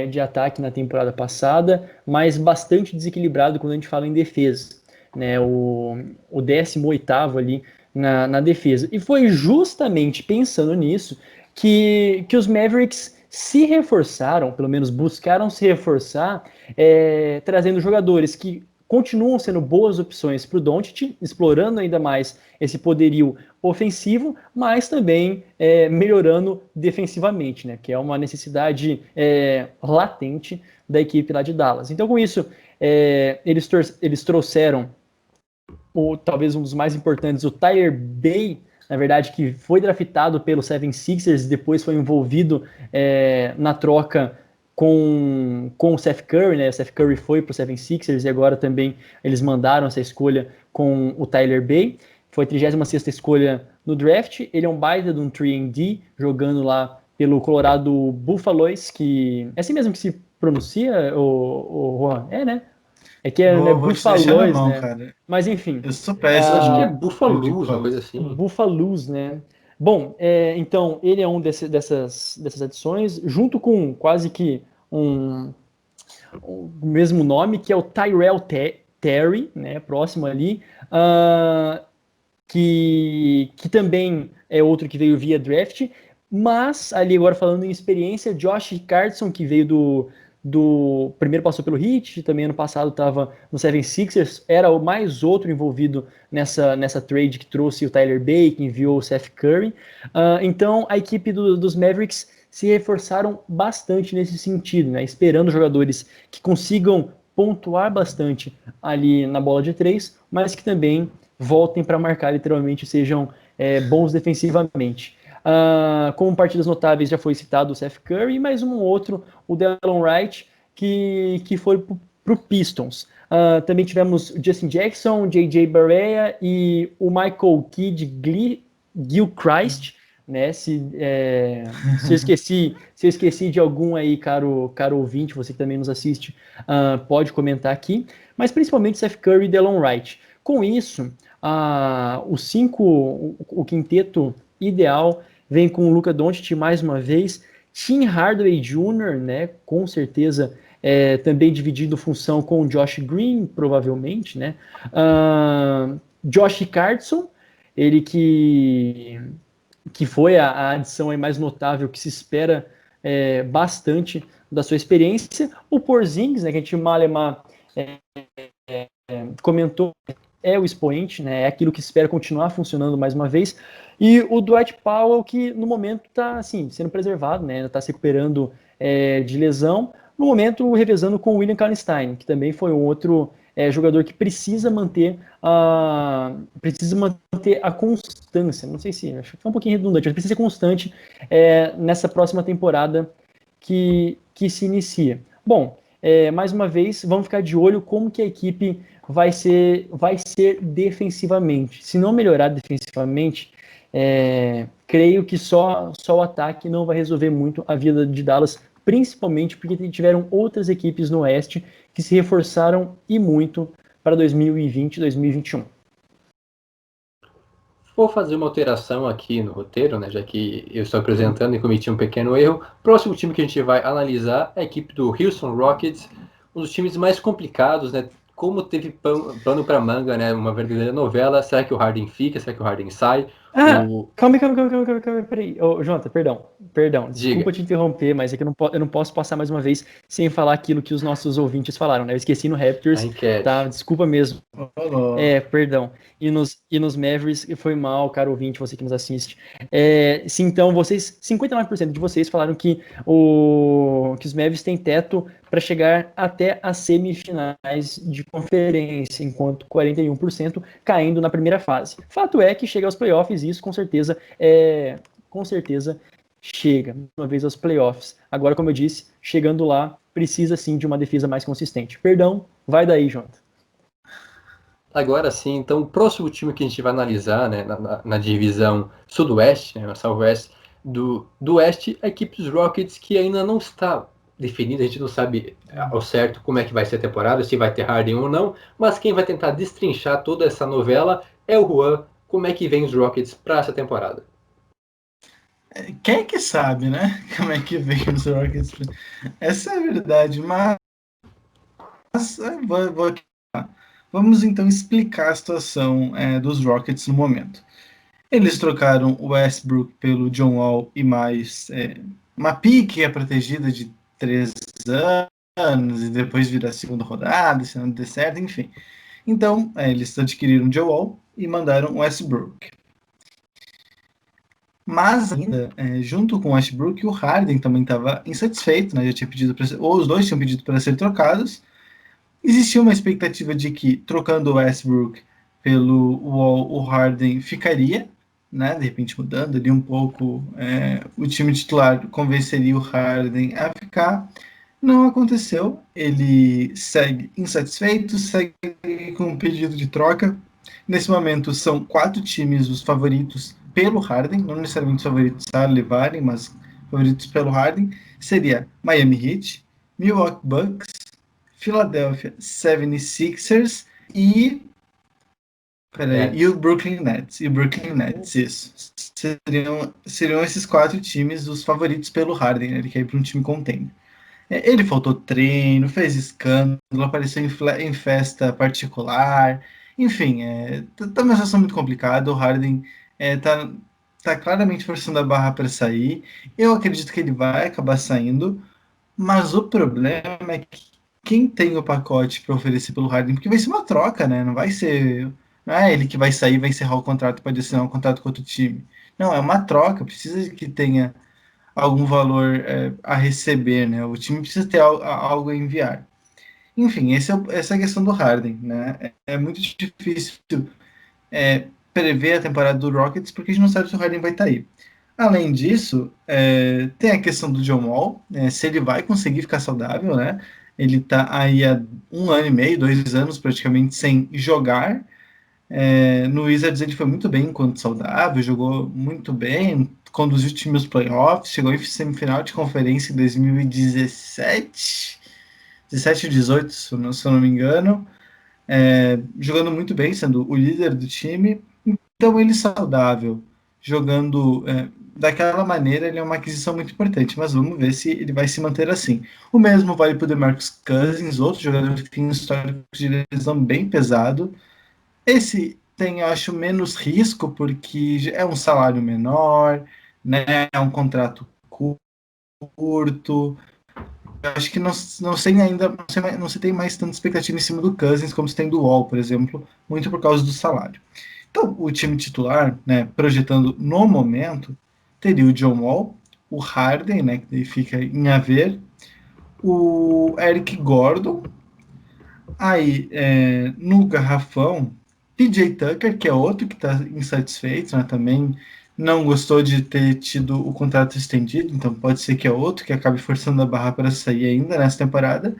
de ataque na temporada passada, mas bastante desequilibrado quando a gente fala em defesa, né? O 18º ali na defesa. E foi justamente pensando nisso que os Mavericks se reforçaram, pelo menos buscaram se reforçar, trazendo jogadores que continuam sendo boas opções para o Doncic, explorando ainda mais esse poderio ofensivo, mas também melhorando defensivamente, né? Que é uma necessidade latente da equipe lá de Dallas. Então, com isso, eles trouxeram talvez um dos mais importantes, o Tyler Bey, na verdade, que foi draftado pelo 76ers e depois foi envolvido na troca com o Seth Curry, né? O Seth Curry foi para o 76ers e agora também eles mandaram essa escolha com o Tyler Bey. Foi a 36ª escolha no draft. Ele é um baita de um 3&D, jogando lá pelo Colorado Buffaloes, que é assim mesmo que se pronuncia, o Juan? Né? É que é Buffaloes, né? Cara. Mas enfim. Eu sou péssimo. Acho que é Buffaloes, uma coisa assim. Buffaloes, né? Bom, então, ele é um dessas adições, junto com quase que o mesmo nome, que é o Tyrell Terry, né, próximo ali, que também é outro que veio via draft, Mas, ali agora falando em experiência, Josh Richardson, que veio primeiro passou pelo Heat, também ano passado estava no 76ers, era o mais outro envolvido nessa trade que trouxe o Tyler Bacon, enviou o Seth Curry. Então, a equipe dos Mavericks se reforçaram bastante nesse sentido, né? Esperando jogadores que consigam pontuar bastante ali na bola de três, mas que também voltem para marcar literalmente, sejam bons defensivamente. Como partidas notáveis já foi citado o Seth Curry, mais um outro, o Delon Wright, que foi para o Pistons. Também tivemos o Justin Jackson, J.J. Barea e o Michael Kidd Gilchrist, né? Se eu esqueci de algum aí, caro ouvinte, você que também nos assiste, pode comentar aqui. Mas principalmente Seth Curry e Delon Wright. Com isso, o quinteto ideal vem com o Luka Doncic mais uma vez, Tim Hardaway Jr., né, com certeza também dividindo função com o Josh Green, provavelmente, né, Josh Richardson, ele que foi a adição aí mais notável que se espera bastante da sua experiência, o Porzingis, né, que a gente malemar comentou, é o expoente, né, é aquilo que se espera continuar funcionando mais uma vez, e o Dwight Powell, que no momento está assim, sendo preservado, né, está se recuperando de lesão, no momento revezando com o William Kallenstein, que também foi um outro jogador que precisa manter a constância, não sei se, acho que foi um pouquinho redundante, mas precisa ser constante nessa próxima temporada que se inicia. Bom, mais uma vez, vamos ficar de olho como que a equipe vai ser defensivamente. Se não melhorar defensivamente, creio que só o ataque não vai resolver muito a vida de Dallas, principalmente porque tiveram outras equipes no Oeste que se reforçaram e muito para 2020 e 2021. Vou fazer uma alteração aqui no roteiro, né, já que eu estou apresentando e cometi um pequeno erro. Próximo time que a gente vai analisar é a equipe do Houston Rockets, um dos times mais complicados, né? Como teve pano para manga, né? Uma verdadeira novela. Será que o Harden fica? Será que o Harden sai? Calma, peraí. Jonathan, perdão. Desculpa te interromper, mas é que eu não posso passar mais uma vez sem falar aquilo que os nossos ouvintes falaram, né? Eu esqueci no Raptors, tá? Desculpa mesmo. Perdão. E nos Mavericks, foi mal, caro ouvinte, você que nos assiste. Sim, então, 59% de vocês falaram que os Mavericks têm teto para chegar até as semifinais de conferência, enquanto 41% caindo na primeira fase. Fato é que chega aos playoffs e isso com certeza chega uma vez aos playoffs. Agora, como eu disse, chegando lá, precisa sim de uma defesa mais consistente. Perdão, vai daí, Jonathan. Agora sim, então o próximo time que a gente vai analisar, né, na divisão sudoeste, né, na southwest do oeste, a equipe dos Rockets, que ainda não está definida, a gente não sabe ao certo como é que vai ser a temporada, se vai ter Harden ou não, mas quem vai tentar destrinchar toda essa novela é o Juan. Como é que vem os Rockets para essa temporada? Quem é que sabe, né? Como é que vem os Rockets? Essa é a verdade, mas vamos então explicar a situação dos Rockets no momento. Eles trocaram o Westbrook pelo John Wall e mais uma pique protegida de 3 anos e depois vira a segunda rodada, se não der certo, enfim. Então, eles adquiriram o John Wall e mandaram o Westbrook. Mas ainda, junto com o Westbrook, o Harden também estava insatisfeito, né? Já tinha pedido ou os dois tinham pedido para serem trocados. Existia uma expectativa de que, trocando o Westbrook pelo Wall, o Harden ficaria, né? De repente mudando ali um pouco, o time titular convenceria o Harden a ficar. Não aconteceu. Ele segue insatisfeito, segue com um pedido de troca. Nesse momento, são 4 times os favoritos pelo Harden, não necessariamente os favoritos a levarem, mas favoritos pelo Harden. Seria Miami Heat, Milwaukee Bucks, Philadelphia 76ers e o Brooklyn Nets. Isso. Seriam esses 4 times os favoritos pelo Harden, né? Ele quer ir para um time contender. Ele faltou treino, fez escândalo, apareceu em festa particular, enfim, tá uma situação muito complicada. O Harden tá claramente forçando a barra para sair. Eu acredito que ele vai acabar saindo, mas o problema é que quem tem o pacote para oferecer pelo Harden, porque vai ser uma troca, né? Não vai ser. Não é ele que vai sair, vai encerrar o contrato, pode assinar um contrato com outro time. Não, é uma troca, precisa que tenha algum valor a receber, né? O time precisa ter algo a enviar. Enfim, essa é a questão do Harden, né? É muito difícil prever a temporada do Rockets porque a gente não sabe se o Harden vai estar aí. Além disso, tem a questão do John Wall, se ele vai conseguir ficar saudável, né? Ele está aí há 1 ano e meio, 2 anos praticamente sem jogar. No Wizards ele foi muito bem enquanto saudável, jogou muito bem, conduziu o time aos playoffs, chegou em semifinal de conferência em 2017, 17 ou 18, se eu não me engano, jogando muito bem, sendo o líder do time. Então ele saudável, jogando daquela maneira, ele é uma aquisição muito importante, mas vamos ver se ele vai se manter assim. O mesmo vale para o DeMarcus Cousins, outro jogador que tem um histórico de lesão bem pesado. Esse tem, eu acho, menos risco, porque é um salário menor, né? É um contrato curto. Eu acho que não sei ainda, não se tem mais tanta expectativa em cima do Cousins como se tem do Wall, por exemplo, muito por causa do salário. Então, o time titular, né, projetando no momento, teria o John Wall, o Harden, né, que fica em haver, o Eric Gordon, aí no garrafão, PJ Tucker, que é outro que está insatisfeito, né, também não gostou de ter tido o contrato estendido, então pode ser que é outro que acabe forçando a barra para sair ainda nessa temporada,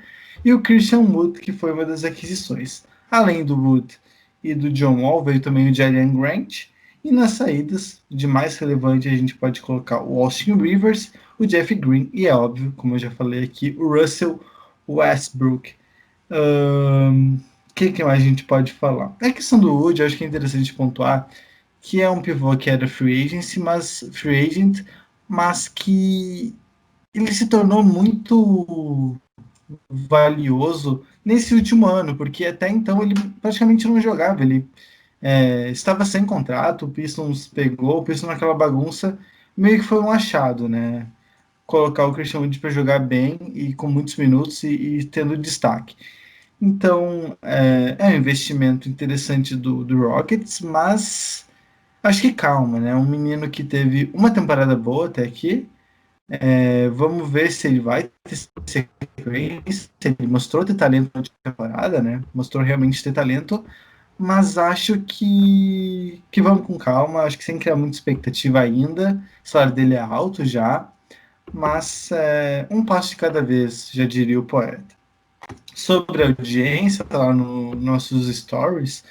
e o Christian Wood, que foi uma das aquisições. Além do Wood e do John Wall, veio também o Jalen Grant, e nas saídas, de mais relevante, a gente pode colocar o Austin Rivers, o Jeff Green, e é óbvio, como eu já falei aqui, o Russell Westbrook. Que mais a gente pode falar? A questão do Wood, eu acho que é interessante pontuar que é um pivô que era free agent, mas que ele se tornou muito valioso nesse último ano, porque até então ele praticamente não jogava, ele estava sem contrato, o Pistons pegou, o Pistons naquela bagunça, meio que foi um achado, né? Colocar o Christian Wood para jogar bem e com muitos minutos e tendo destaque. Então, é um investimento interessante do Rockets, mas acho que calma, né? Um menino que teve uma temporada boa até aqui. Vamos ver se ele vai ter sequência. Ele mostrou ter talento na temporada, né? Mostrou realmente ter talento, mas acho que vamos com calma. Acho que sem criar muita expectativa ainda. O salário dele é alto já, mas um passo de cada vez, já diria o poeta. Sobre a audiência, tá lá nos nossos stories,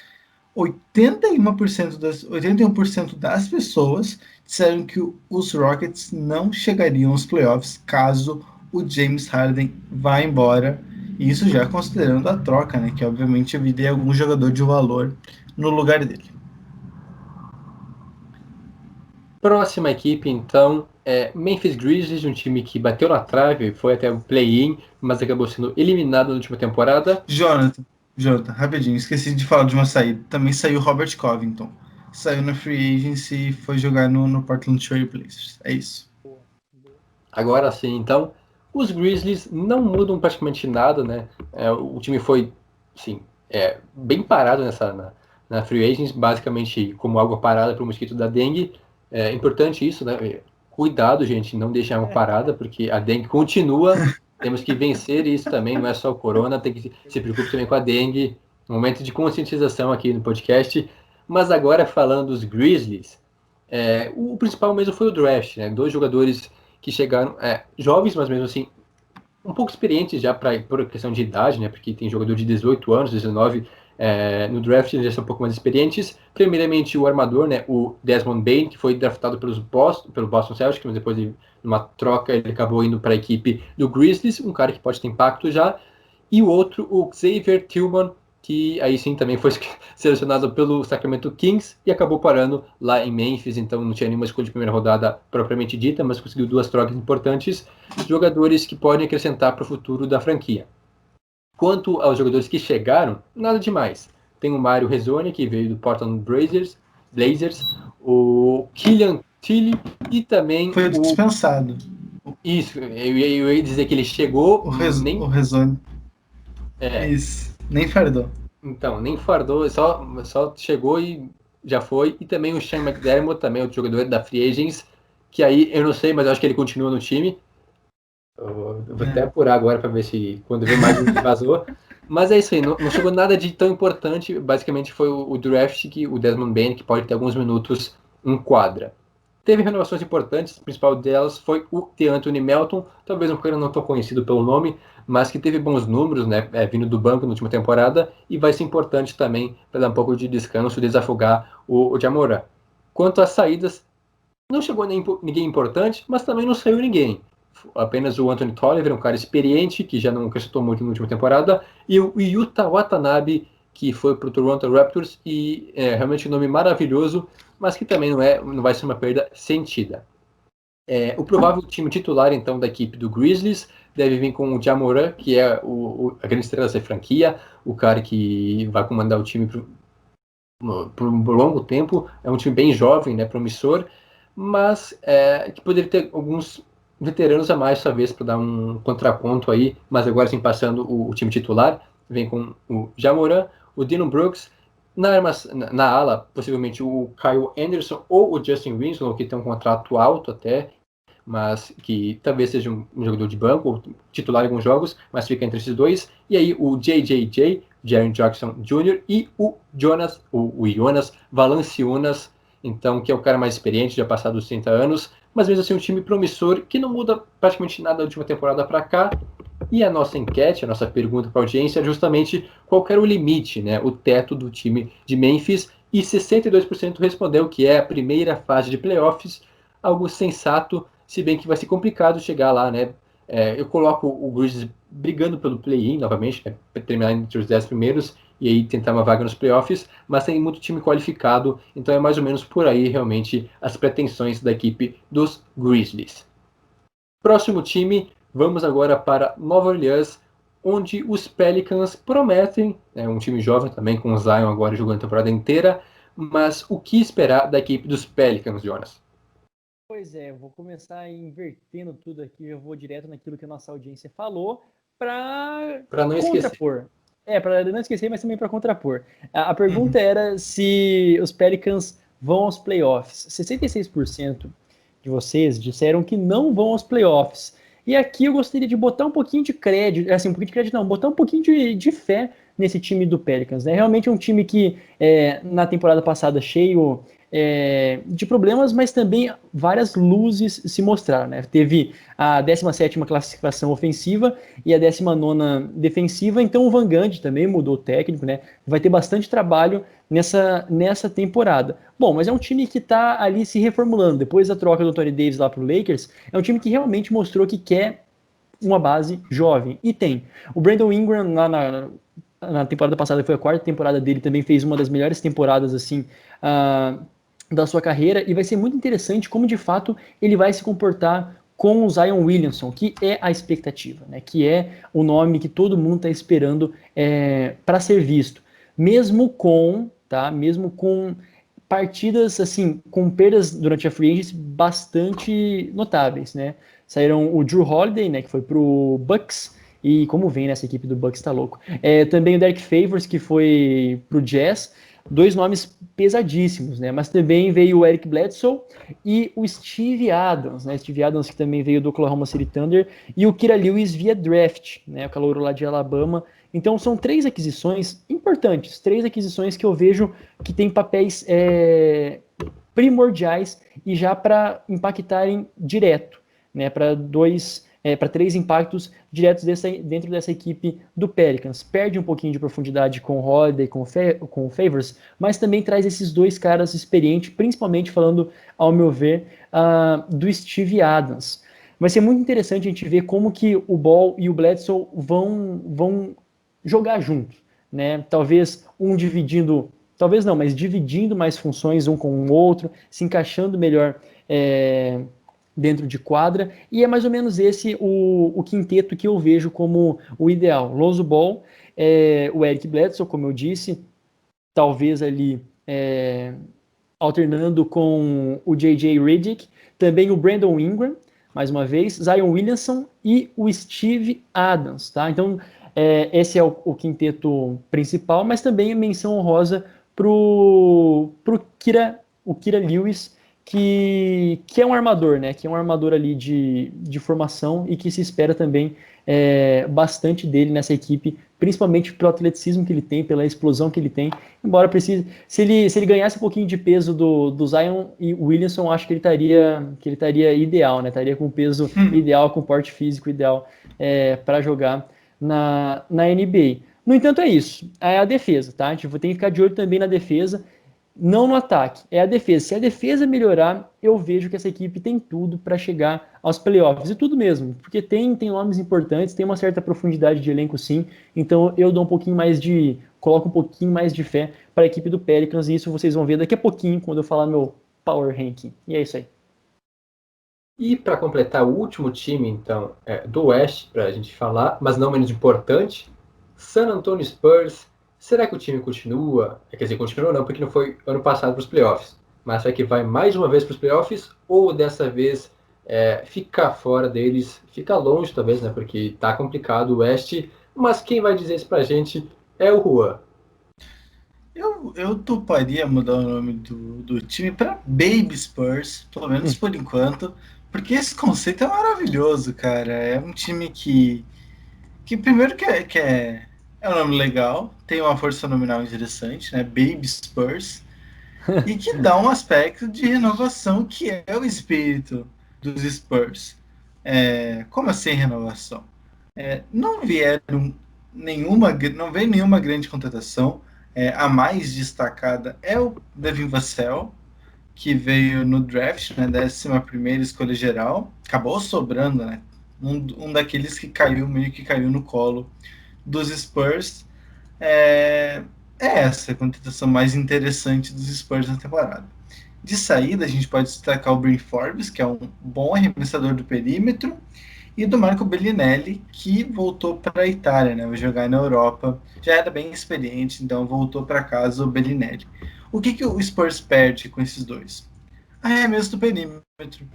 81% das pessoas disseram que os Rockets não chegariam aos playoffs caso o James Harden vá embora. E isso já considerando a troca, né? Que obviamente evitaria algum jogador de valor no lugar dele. Próxima equipe, então, é Memphis Grizzlies, um time que bateu na trave, foi até o play-in, mas acabou sendo eliminado na última temporada. Jonathan, rapidinho, esqueci de falar de uma saída. Também saiu Robert Covington. Saiu na Free Agency e foi jogar no Portland Trail Blazers. É isso. Agora sim, então, os Grizzlies não mudam praticamente nada, né? O time foi, sim, bem parado na Free Agents, basicamente como água parada para o mosquito da dengue. É importante isso, né? Cuidado, gente, não deixar água parada, porque a dengue continua. Temos que vencer isso também, não é só o corona, tem que se preocupar também com a dengue. Momento de conscientização aqui no podcast. Mas agora falando dos Grizzlies, o principal mesmo foi o draft, né? 2 jogadores que chegaram jovens, mas mesmo assim um pouco experientes já por questão de idade, né? Porque tem jogador de 18 anos, 19 no draft, eles já são um pouco mais experientes. Primeiramente o armador, né? O Desmond Bane, que foi draftado pelo Boston Celtics, mas depois de uma troca ele acabou indo para a equipe do Grizzlies, um cara que pode ter impacto já. E o outro, o Xavier Tillman, que aí sim também foi selecionado pelo Sacramento Kings e acabou parando lá em Memphis, então não tinha nenhuma escolha de primeira rodada propriamente dita, mas conseguiu 2 trocas importantes, jogadores que podem acrescentar para o futuro da franquia. Quanto aos jogadores que chegaram, nada demais. Tem o Mario Hezonja, que veio do Portland Blazers, o Killian Tilly e também Foi dispensado. Isso, eu ia dizer que ele chegou, O Rezone. É, Isso, nem fardou. então, nem fardou, só chegou e já foi. E também o Sean McDermott, também outro jogador da Free Agents, que aí eu não sei, mas eu acho que ele continua no time. Eu vou até apurar agora para ver se quando ver mais um que vazou. Mas é isso aí, não chegou nada de tão importante. Basicamente foi o draft que o Desmond Bane, que pode ter alguns minutos em quadra. Teve renovações importantes, a principal delas foi o Anthony Melton, talvez um cara não tão conhecido pelo nome, mas que teve bons números, né, vindo do banco na última temporada, e vai ser importante também para dar um pouco de descanso e desafogar o Jamora. Quanto às saídas, não chegou ninguém importante, mas também não saiu ninguém. Apenas o Anthony Tolliver, um cara experiente, que já não acrescentou muito na última temporada, e o Yuta Watanabe, que foi para o Toronto Raptors, e é realmente um nome maravilhoso, mas que também não vai ser uma perda sentida. O provável time titular, então, da equipe do Grizzlies deve vir com o Ja Morant, que é a grande estrela dessa franquia, o cara que vai comandar o time por um longo tempo. É um time bem jovem, né, promissor, mas que poderia ter alguns veteranos a mais, talvez, para dar um contraponto aí, mas agora sim, passando o time titular, vem com o Ja Morant, o Dillon Brooks, na ala, possivelmente o Kyle Anderson ou o Justin Winslow, que tem um contrato alto até, mas que talvez seja um jogador de banco ou titular em alguns jogos, mas fica entre esses dois. E aí o JJJ, Jaren Jackson Jr. e o Jonas Valanciunas, então, que é o cara mais experiente, já passado dos 30 anos, mas mesmo assim um time promissor que não muda praticamente nada da última temporada para cá. E a nossa enquete, a nossa pergunta para a audiência é justamente qual era o limite, né, o teto do time de Memphis, e 62% respondeu que é a primeira fase de playoffs, algo sensato, se bem que vai ser complicado chegar lá, né? Eu coloco o Grizzlies brigando pelo play-in novamente, né, para terminar entre os 10 primeiros e aí tentar uma vaga nos playoffs, mas tem muito time qualificado, então é mais ou menos por aí realmente as pretensões da equipe dos Grizzlies. Próximo time, vamos agora para Nova Orleans, onde os Pelicans prometem, um time jovem também, com o Zion agora jogando a temporada inteira, mas o que esperar da equipe dos Pelicans, Jonas? Pois é, vou começar invertendo tudo aqui, eu vou direto naquilo que a nossa audiência falou para não contrapor. Para não esquecer, mas também para contrapor. A pergunta era se os Pelicans vão aos playoffs. 66% de vocês disseram que não vão aos playoffs. E aqui eu gostaria de botar um pouquinho de crédito, assim, um pouquinho de crédito não, botar um pouquinho de fé nesse time do Pelicans, né? Realmente é um time que na temporada passada cheio de problemas, mas também várias luzes se mostraram, né? Teve a 17ª classificação ofensiva e a 19ª defensiva, então o Van Gundy também mudou o técnico, né? Vai ter bastante trabalho nessa temporada. Bom, mas é um time que está ali se reformulando. Depois da troca do Tony Davis lá para o Lakers, é um time que realmente mostrou que quer uma base jovem. E tem. O Brandon Ingram, lá na temporada passada, foi a 4ª temporada dele, também fez uma das melhores temporadas, assim, da sua carreira, e vai ser muito interessante como, de fato, ele vai se comportar com o Zion Williamson, que é a expectativa, né? Que é o nome que todo mundo está esperando para ser visto. Mesmo com partidas, assim, com perdas durante a free agency bastante notáveis, né? Saíram o Drew Holiday, né, que foi pro Bucks, e como vem nessa equipe do Bucks, tá louco. Também o Derek Favors, que foi pro Jazz, dois nomes pesadíssimos, né? Mas também veio o Eric Bledsoe e o Steve Adams, né? Steve Adams, que também veio do Oklahoma City Thunder, e o Kira Lewis via draft, né? O calouro lá de Alabama. Então são 3 aquisições importantes, 3 aquisições que eu vejo que têm papéis primordiais e já para impactarem direto, né? Para 3 impactos diretos dentro dessa equipe do Pelicans. Perde um pouquinho de profundidade com o Holiday, com o Favors, mas também traz esses 2 caras experientes, principalmente falando, ao meu ver, do Steve Adams. Vai ser muito interessante a gente ver como que o Ball e o Bledsoe vão jogar juntos, né? Talvez um dividindo, talvez não, mas dividindo mais funções um com o outro, se encaixando melhor dentro de quadra, e é mais ou menos esse o quinteto que eu vejo como o ideal. Lonzo Ball, o Eric Bledsoe, como eu disse, talvez ali alternando com o J.J. Redick, também o Brandon Ingram, mais uma vez, Zion Williamson e o Steve Adams, tá? Então, esse é o quinteto principal, mas também a menção honrosa pro Kira Lewis, que é um armador, né? Que é um armador ali de formação e que se espera também bastante dele nessa equipe, principalmente pelo atleticismo que ele tem, pela explosão que ele tem. Embora precise, se ele ganhasse um pouquinho de peso do Zion e Williamson, acho que ele estaria ideal, né? Estaria com o peso ideal, com o porte físico ideal para jogar na NBA. No entanto, é isso. É a defesa, tá? A gente tem que ficar de olho também na defesa. Não no ataque, é a defesa. Se a defesa melhorar, eu vejo que essa equipe tem tudo para chegar aos playoffs. E tudo mesmo, porque tem nomes importantes, tem uma certa profundidade de elenco sim. Então eu dou coloco um pouquinho mais de fé para a equipe do Pelicans. E isso vocês vão ver daqui a pouquinho quando eu falar meu Power Ranking. E é isso aí. E para completar o último time, então, do Oeste, para a gente falar, mas não menos importante, San Antonio Spurs. Será que o time continua? Quer dizer, continua não, porque não foi ano passado para os playoffs. Mas será que vai mais uma vez para os playoffs? Ou dessa vez fica fora deles, fica longe talvez, né? Porque está complicado o Oeste. Mas quem vai dizer isso para a gente é o Juan. Eu toparia mudar o nome do time para Baby Spurs, pelo menos por enquanto, porque esse conceito é maravilhoso, cara. É um time que primeiro que é um nome legal, tem uma força nominal interessante, né? Baby Spurs, e que dá um aspecto de renovação que é o espírito dos Spurs. Como assim renovação? Não vieram não veio nenhuma grande contratação. A mais destacada é o Devin Vassell, que veio no draft, né, 11ª escolha geral, acabou sobrando, né? Um daqueles que meio que caiu no colo dos Spurs. É essa a contratação mais interessante dos Spurs na temporada. De saída, a gente pode destacar o Bryn Forbes, que é um bom arremessador do perímetro, e do Marco Bellinelli, que voltou para a Itália, né? Vai jogar na Europa. Já era bem experiente, então voltou para casa o Bellinelli. O que o Spurs perde com esses dois? Arremesso do perímetro,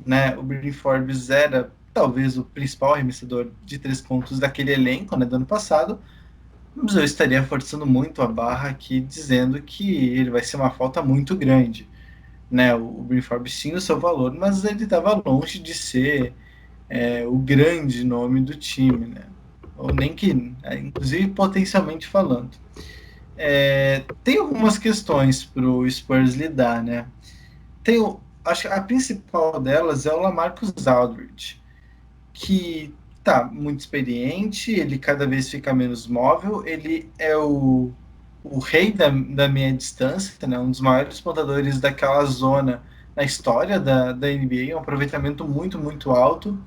né? O Bryn Forbes era talvez o principal arremessador de 3 pontos daquele elenco, né, do ano passado, mas eu estaria forçando muito a barra aqui, dizendo que ele vai ser uma falta muito grande, né? O Bryn Forbes tinha o seu valor, mas ele estava longe de ser o grande nome do time, né? Ou nem que, inclusive potencialmente falando. Tem algumas questões para o Spurs lidar, né? Acho que a principal delas é o LaMarcus Aldridge, que tá muito experiente, ele cada vez fica menos móvel, ele é o rei da meia distância, né? Um dos maiores pontadores daquela zona na história da NBA, um aproveitamento muito, muito alto,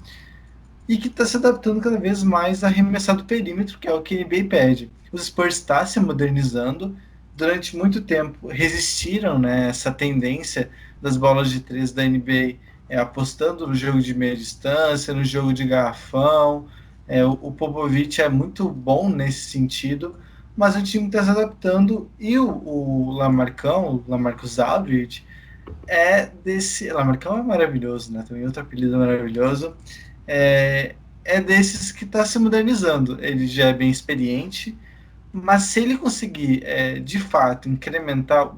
e que está se adaptando cada vez mais a arremessar do perímetro, que é o que a NBA pede. Os Spurs está se modernizando. Durante muito tempo resistiram, né, essa tendência das bolas de 3 da NBA, apostando no jogo de meia distância, no jogo de garrafão. O Popovich é muito bom nesse sentido, mas o time está se adaptando, e o Lamarcus Aldridge, Lamarcão é maravilhoso, né? Também outro apelido maravilhoso. É desses que está se modernizando. Ele já é bem experiente, mas se ele conseguir, de fato, incrementar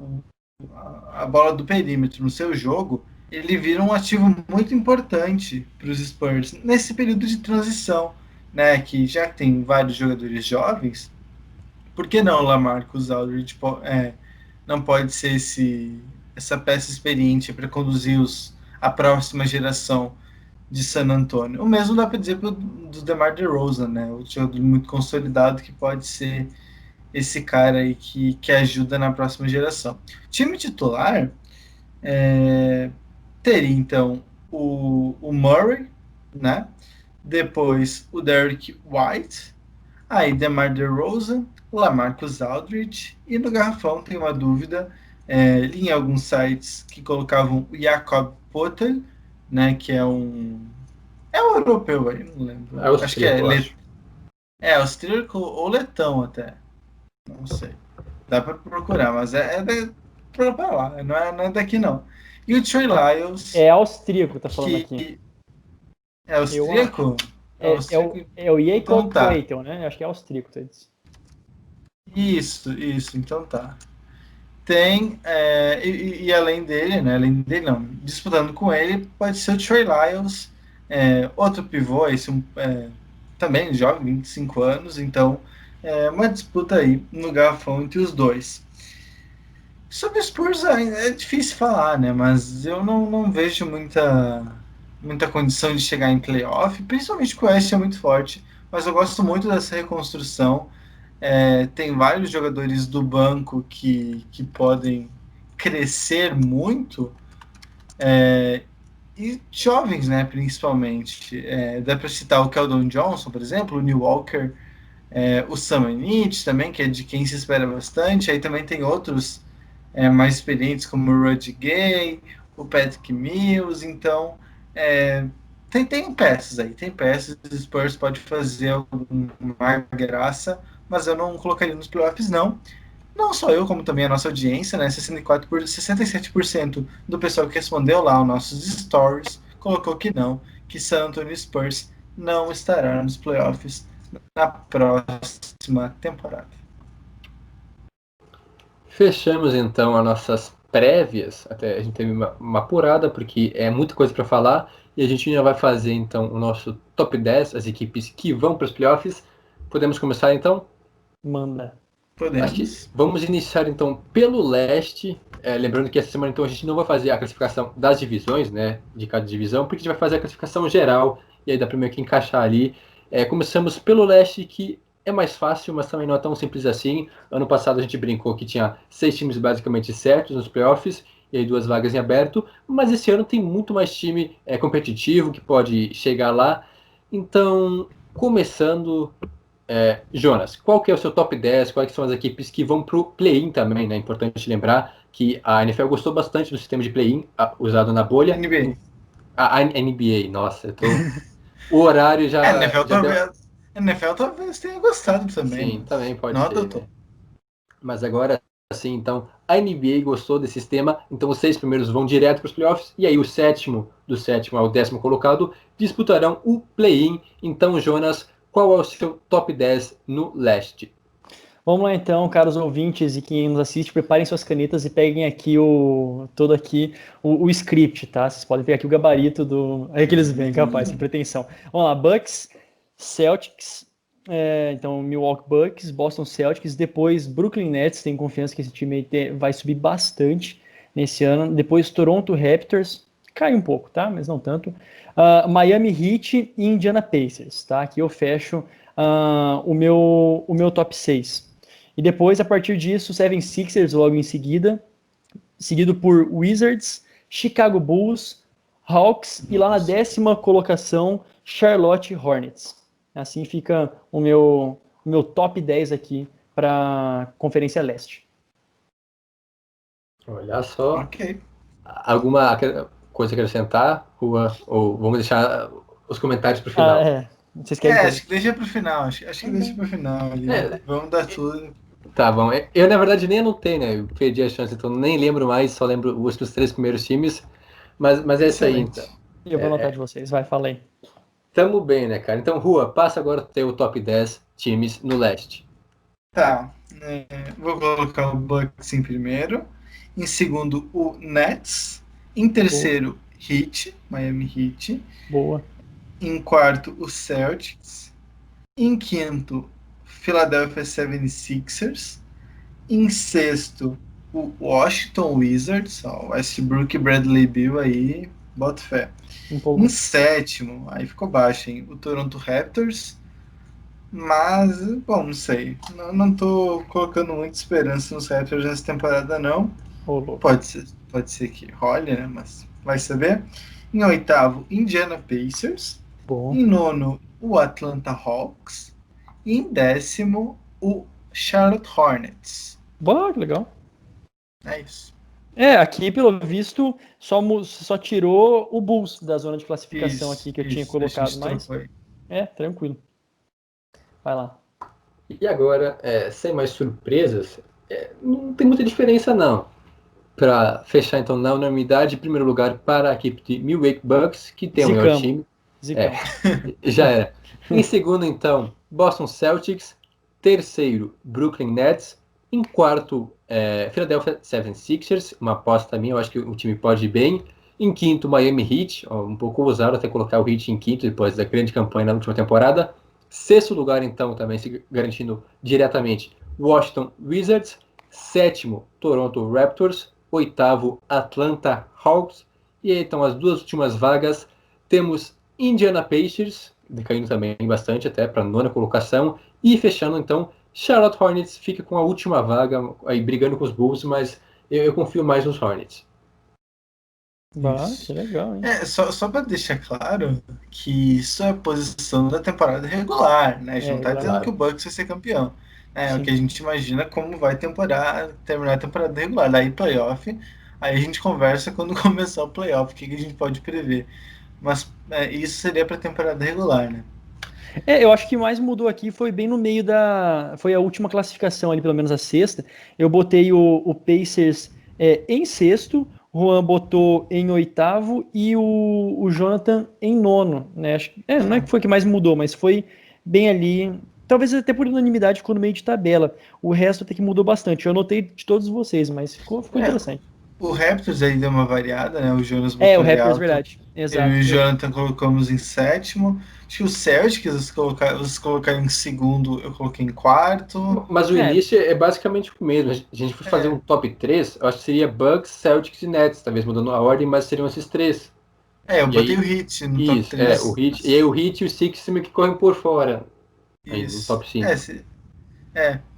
a bola do perímetro no seu jogo, ele vira um ativo muito importante para os Spurs nesse período de transição, né? Que já tem vários jogadores jovens, por que não o Lamarcus Aldridge não pode ser essa peça experiente para conduzir a próxima geração de San Antonio? O mesmo dá para dizer do DeMar DeRozan, né? O jogador muito consolidado que pode ser esse cara aí que ajuda na próxima geração. Time titular teria então o Murray, né? Depois o Derrick White, aí DeMar DeRozan, LaMarcus Aldridge, e no garrafão tem uma dúvida, li em alguns sites que colocavam o Jakob Poeltl, né, que é um europeu aí, não lembro. Acho que é austríaco ou letão até. Não sei. Dá para procurar, mas pra lá, não é daqui não. E o Trey Lyles, É austríaco, tá falando aqui. que é Eu acho. austríaco? É austríaco? É o Então Jakob tá. Poeltl, né? Eu acho que é austríaco, tá? Isso, então tá. Tem, e além dele, né? Além dele não, disputando com ele, pode ser o Trey Lyles, outro pivô, também jovem, 25 anos, então uma disputa aí no garrafão entre os dois. Sobre o Spurs é difícil falar, né? Mas eu não vejo muita condição de chegar em playoff, principalmente porque o West é muito forte. Mas eu gosto muito dessa reconstrução. Tem vários jogadores do banco que podem crescer muito, e jovens, né? Principalmente. Dá para citar o Keldon Johnson, por exemplo, o New Walker, o Sam Anitt também, que é de quem se espera bastante. Aí também tem outros mais experientes como o Rudy Gay, o Patrick Mills. Então, tem peças aí, tem peças. O Spurs pode fazer alguma graça, mas eu não colocaria nos playoffs, não. Não só eu, como também a nossa audiência, né? 67% do pessoal que respondeu lá os nossos stories colocou que não, que San Antonio Spurs não estará nos playoffs na próxima temporada. Fechamos então as nossas prévias. Até a gente teve uma apurada, porque é muita coisa para falar. E a gente já vai fazer então o nosso top 10, as equipes que vão para os playoffs. Podemos começar então? Manda. Acho que Podemos. vamos iniciar então pelo leste. Lembrando que essa semana então a gente não vai fazer a classificação das divisões, né? De cada divisão, porque a gente vai fazer a classificação geral. E aí dá para meio que encaixar ali. Começamos pelo leste, que é mais fácil, mas também não é tão simples assim. Ano passado a gente brincou que tinha 6 times basicamente certos nos playoffs, e aí 2 vagas em aberto. Mas esse ano tem muito mais time competitivo que pode chegar lá. Então, começando Jonas, qual que é o seu top 10? Quais são as equipes que vão para o play-in também, né? É importante lembrar que a NFL gostou bastante do sistema de play-in usado na bolha. NBA. A NBA, nossa, o horário NFL já deu. talvez, NFL talvez tenha gostado também, Sim, mas também pode não ser, né? adotou. Mas agora sim, então a NBA gostou desse sistema, então os 6 primeiros vão direto para os playoffs, e aí o sétimo, do sétimo ao 10º colocado, disputarão o play-in. Então, Jonas, qual é o seu top 10 no leste? Vamos lá então, caros ouvintes e quem nos assiste, preparem suas canetas e peguem aqui o script, tá? Vocês podem ver aqui o gabarito do. Aí que eles vêm, capaz, sem pretensão. Vamos lá, Bucks, Celtics, então Milwaukee Bucks, Boston Celtics, depois Brooklyn Nets, tenho confiança que esse time aí vai subir bastante nesse ano. Depois Toronto Raptors, cai um pouco, tá? Mas não tanto. Miami Heat e Indiana Pacers, tá? Aqui eu fecho o meu top 6. E depois, a partir disso, 76ers logo em seguida, seguido por Wizards, Chicago Bulls, Hawks e lá na 10ª colocação, Charlotte Hornets. Assim fica o meu top 10 aqui para a Conferência Leste. Olha só. Ok. Alguma coisa a acrescentar, Rua? Ou vamos deixar os comentários para o final? Vocês querem Acho que deixa pro final. Acho que deixa pro final ali. Vamos dar tudo. Tá bom. Eu, na verdade, nem anotei, né? Eu perdi a chance, então nem lembro mais, só lembro os dos 3 primeiros times. Mas é isso aí, então. Excelente. Eu vou anotar de vocês, vai, fala aí. Tamo bem, né, cara? Então, Rua, passa agora o teu top 10 times no leste. Tá. Vou colocar o Bucks em primeiro. Em segundo, o Nets. Em terceiro, Heat, Miami Heat. Boa. Em quarto, o Celtics. Em quinto, Philadelphia 76ers. Em sexto, o Washington Wizards. Ó, Westbrook e Bradley Beal aí, bota fé. Em sétimo, aí ficou baixo, hein? O Toronto Raptors. Mas, bom, não sei. Não tô colocando muita esperança nos Raptors nessa temporada, não. Pode ser que role, né? Mas vai saber. Em oitavo, Indiana Pacers. Bom. Em nono, o Atlanta Hawks. E em décimo, o Charlotte Hornets. Boa, que legal. É isso. Aqui, pelo visto, só tirou o Bulls da zona de classificação aqui que eu tinha colocado, mas tranquilo. Vai lá. E agora, sem mais surpresas, não tem muita diferença, não. para fechar então na unanimidade, em primeiro lugar para a equipe de Milwaukee Bucks, que tem o melhor time. Já era. Em segundo, então, Boston Celtics. Terceiro, Brooklyn Nets. Em quarto, Philadelphia 76ers. Uma aposta minha, eu acho que o time pode ir bem. Em quinto, Miami Heat. Um pouco ousado até colocar o Heat em quinto, depois da grande campanha na última temporada. Sexto lugar, então, também se garantindo diretamente, Washington Wizards. Sétimo, Toronto Raptors. Oitavo, Atlanta Hawks. E aí, então, as duas últimas vagas, temos Indiana Pacers, decaindo também bastante até para a nona colocação. E fechando, então, Charlotte Hornets fica com a última vaga, aí brigando com os Bulls, mas eu confio mais nos Hornets. Que legal, hein? Só para deixar claro que isso é a posição da temporada regular, né? A gente não tá dizendo que o Bucks vai ser campeão. É o que a gente imagina como vai terminar a temporada regular. Daí playoff, aí a gente conversa quando começar o playoff, o que a gente pode prever. Mas isso seria para a temporada regular, né? Eu acho que mais mudou aqui foi bem no meio foi a última classificação ali, pelo menos a sexta. Eu botei o Pacers em sexto, o Juan botou em oitavo e o Jonathan em nono, né? Acho que, não é que foi que mais mudou, mas foi bem ali. Talvez até por unanimidade ficou no meio de tabela. O resto até que mudou bastante. Eu anotei de todos vocês, mas ficou interessante. O Raptors aí deu uma variada, né? O Jonas botou o Raptors, alto. verdade. Exato. Eu e o Jonathan colocamos em sétimo. Acho que o Celtics vocês colocaram em segundo, eu coloquei em quarto. Mas o início é basicamente o mesmo. A gente foi fazer um top 3, eu acho que seria Bucks, Celtics e Nets, talvez mudando a ordem, mas seriam esses três. Eu botei o Heat no top 3. O Heat, e aí o Heat e o Sixers meio que correm por fora. Aí, no Isso. top 5.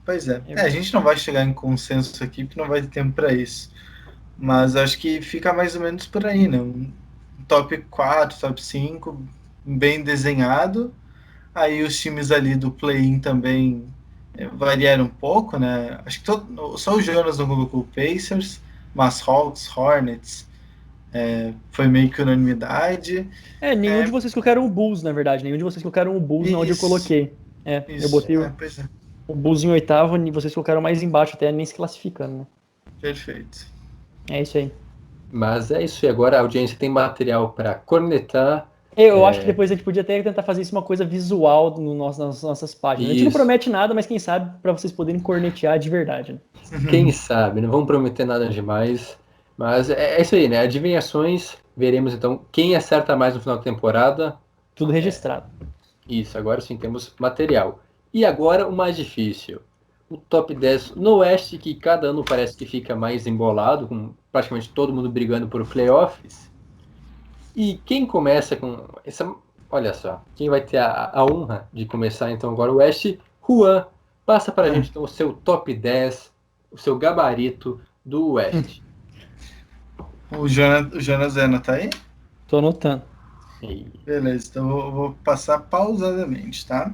Pois é. A gente não vai chegar em consenso aqui, porque não vai ter tempo para isso. Mas acho que fica mais ou menos por aí, né? Um top 4, top 5, bem desenhado. Aí os times ali do play-in também variaram um pouco, né? Acho que só o Jonas não colocou o Pacers, mas Hawks, Hornets, foi meio que unanimidade. Nenhum de vocês colocaram o Bulls, na verdade. Nenhum de vocês colocaram o Bulls onde eu coloquei. Eu botei o Bulls em oitavo e vocês colocaram mais embaixo, até nem se classificando, né? Perfeito. É isso aí. Mas é isso aí. Agora a audiência tem material para cornetar. Eu acho que depois a gente podia até tentar fazer isso uma coisa visual nas nossas páginas. A gente não promete nada, mas quem sabe para vocês poderem cornetear de verdade. Né? Quem sabe, não vamos prometer nada demais. Mas é isso aí, né? Adivinhações, veremos então quem acerta mais no final da temporada. Tudo registrado. Isso, agora sim temos material. E agora o mais difícil. O top 10 no Oeste, que cada ano parece que fica mais embolado, com praticamente todo mundo brigando por playoffs. E quem começa com essa... Olha só, quem vai ter a honra de começar então agora o Oeste? Juan, passa para a gente então o seu top 10, o seu gabarito do Oeste. O Jonas tá aí? Tô anotando. Beleza, então eu vou passar pausadamente, tá?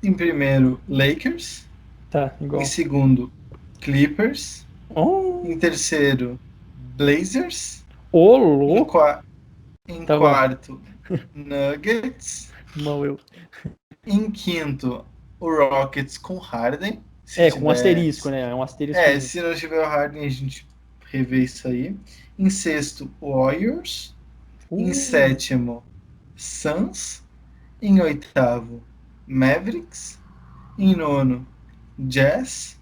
Em primeiro, Lakers. Tá, igual. Em segundo, Clippers. Em terceiro, Blazers. Louco! Em quarto, Nuggets. Mal eu. Em quinto, o Rockets com Harden. Com um asterisco, né? É um asterisco. Se não tiver o Harden, a gente revê isso aí. Em sexto, Warriors. Em sétimo, Suns. Em oitavo, Mavericks. Em nono, Jazz.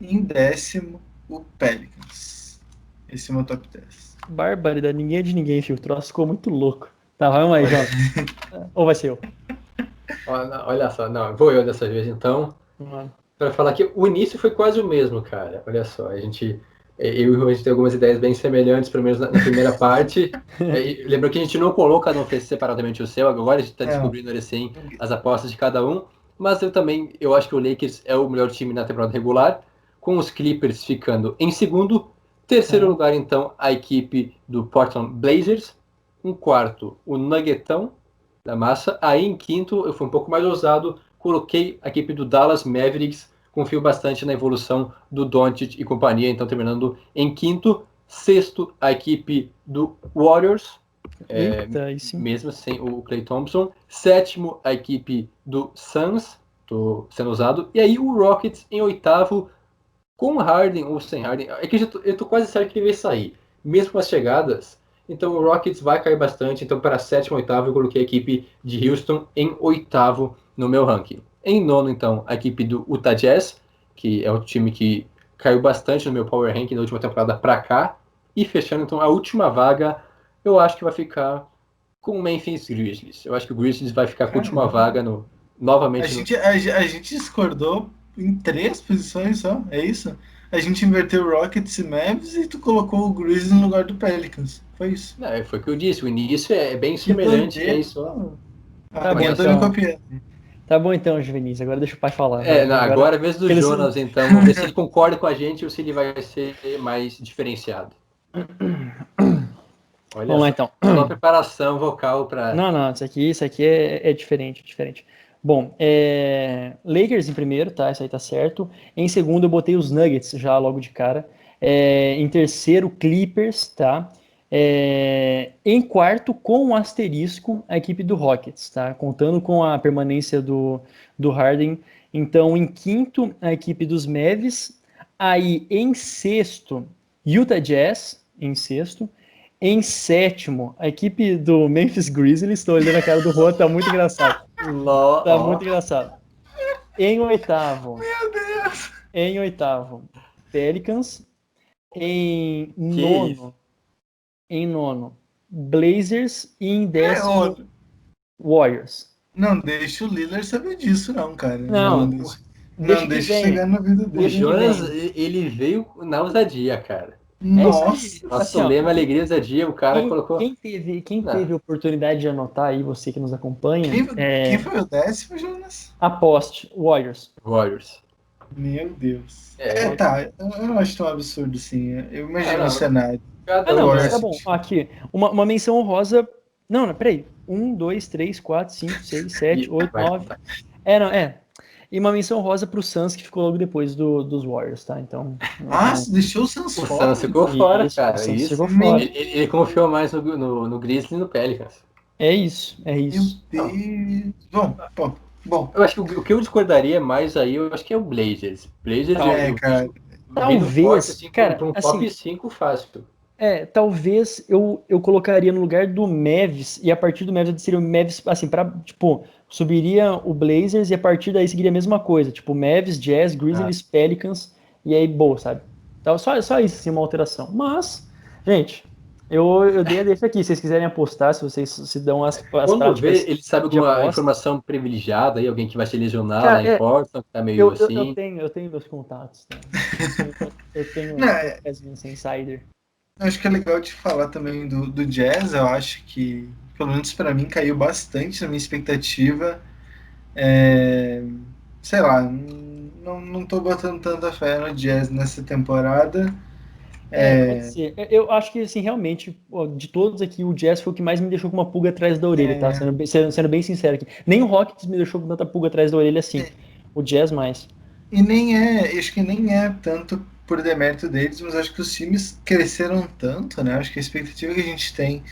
Em décimo, o Pelicans. Esse é o meu top 10. Barbaridade, ninguém é de ninguém, filho. O troço ficou muito louco. Tá, vamos aí, João. Ou vai ser eu? Olha só, não, vou eu dessa vez então. Para falar que o início foi quase o mesmo, cara. Olha só, eu e o Juan tem algumas ideias bem semelhantes, pelo menos na primeira parte. Lembra que a gente não coloca, não fez separadamente o seu, agora a gente está descobrindo assim as apostas de cada um. Mas eu acho que o Lakers é o melhor time na temporada regular, com os Clippers ficando em segundo. Terceiro lugar, então, a equipe do Portland Blazers. Em quarto, o Nuggetão da massa. Aí em quinto, eu fui um pouco mais ousado, coloquei a equipe do Dallas Mavericks. Confio bastante na evolução do Doncic e companhia, então terminando em quinto. Sexto, a equipe do Warriors, mesmo sem o Klay Thompson. Sétimo, a equipe do Suns, estou sendo usado. E aí o Rockets em oitavo, com Harden ou sem Harden, é que eu tô quase certo que ele vai sair, mesmo com as chegadas. Então o Rockets vai cair bastante. Então para sétimo, oitavo, eu coloquei a equipe de Houston em oitavo no meu ranking. Em nono, então, a equipe do Utah Jazz, que é o time que caiu bastante no meu power ranking da última temporada para cá. E fechando, então, a última vaga, eu acho que vai ficar com o Memphis Grizzlies. Eu acho que o Grizzlies vai ficar com a última vaga novamente no... A gente discordou em 3 posições só, é isso? A gente inverteu o Rockets e Mavs e tu colocou o Grizzlies no lugar do Pelicans. Foi isso. Não, foi o que eu disse, o início é bem Que semelhante, doideira. é isso. Tá bom, Alguém tô me então. copiando. Tá bom então, Juvenis. Agora deixa o pai falar. Não, agora é vez do eles- Jonas, então. Vamos ver se ele concorda com a gente ou se ele vai ser mais diferenciado. Olha Vamos lá então. só a preparação vocal para... Não, isso aqui é diferente, diferente. Bom, Lakers em primeiro, tá? Isso aí tá certo. Em segundo, eu botei os Nuggets já logo de cara. Em terceiro, Clippers, tá? Em quarto, com um asterisco, a equipe do Rockets, tá? Contando com a permanência do Harden. Então, em quinto, a equipe dos Mavs. Aí, em sexto, Utah Jazz, em sexto. Em sétimo, a equipe do Memphis Grizzlies. Estou olhando a cara do Juan, tá muito engraçado. Tá muito engraçado. Em oitavo, Meu Deus! Pelicans. Em nono, Blazers. E em décimo, Warriors. Não deixa o Lillard saber disso, não, cara. Não, deixa que deixa vem. chegar na vida O dele. Jonas, ele veio na ousadia, cara. Nossa! Nosso lema, alegria, ousadia, o cara colocou... Quem teve oportunidade de anotar aí, você que nos acompanha, Quem foi o 10º, Jonas? aposte, Warriors. Meu Deus. Tá, eu não acho tão absurdo assim. Eu imagino o cenário. Mas tá bom. Aqui, uma menção honrosa. Não, peraí. 1, 2, 3, 4, 5, 6, 7, 8, 9. E uma menção honrosa pro Suns, que ficou logo depois dos Warriors, tá? Então. Você deixou o Suns O fora? Suns ficou fora, cara. O Suns Isso. ficou fora. Ele confiou mais no Grizzlies e no Pelicans. É isso. Meu Deus. Bom. Eu acho que o que eu discordaria mais aí, eu acho que é o Blazers. Cara. Talvez, assim, cara, para um assim, top 5 fácil. Talvez eu colocaria no lugar do Mavs, e a partir do Mavs seria o Mavs, assim, subiria o Blazers e a partir daí seguiria a mesma coisa, tipo, Mavs, Jazz, Grizzlies, Pelicans, e aí, boa, sabe? Então, só isso, assim, uma alteração. Mas, gente, eu dei a deixa aqui, se vocês quiserem apostar, se vocês se dão as Quando vê, ele sabe alguma aposta. informação privilegiada aí, alguém que vai se lesionar lá em Portland, que tá meio assim. Eu tenho meus contatos, tá? Eu tenho esse insider. Acho que é legal de falar também do Jazz. Eu acho que, pelo menos para mim, caiu bastante na minha expectativa. Sei lá, não tô botando tanta fé no Jazz nessa temporada. Pode ser. Eu acho que, assim, realmente, de todos aqui, o Jazz foi o que mais me deixou com uma pulga atrás da orelha, tá? Sendo bem sincero aqui. Nem o Rockets me deixou com tanta pulga atrás da orelha assim. O Jazz mais. E acho que nem é tanto por demérito deles, mas acho que os times cresceram tanto, né? Acho que a expectativa que a gente tem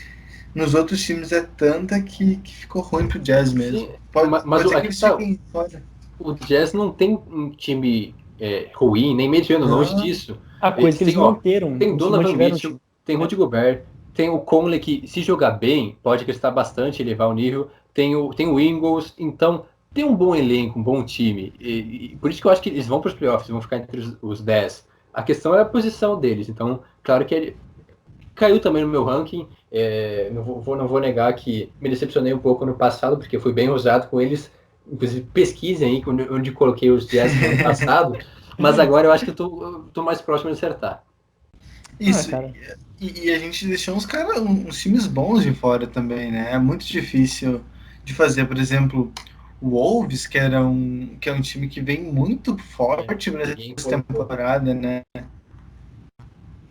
nos outros times é tanta que ficou ruim pro Jazz mesmo. Sim, mas o Jazz não tem um time ruim, nem mediano, longe disso. A coisa que eles manteram. Tem Donovan Mitchell, tem Rudy Gobert, tem o Conley que, se jogar bem, pode acrescentar bastante, elevar o nível. Tem o Ingles, então tem um bom elenco, um bom time. E por isso que eu acho que eles vão para os playoffs, vão ficar entre os 10. A questão é a posição deles. Então, claro que ele caiu também no meu ranking. Não vou negar que me decepcionei um pouco no passado, porque fui bem ousado com eles. Inclusive, pesquisem aí onde coloquei os Jazz no ano passado. Mas agora eu acho que eu tô mais próximo de acertar. Isso. E a gente deixou uns times bons de fora também, né? É muito difícil de fazer. Por exemplo, o Wolves, que é um time que vem muito forte nessa temporada, né?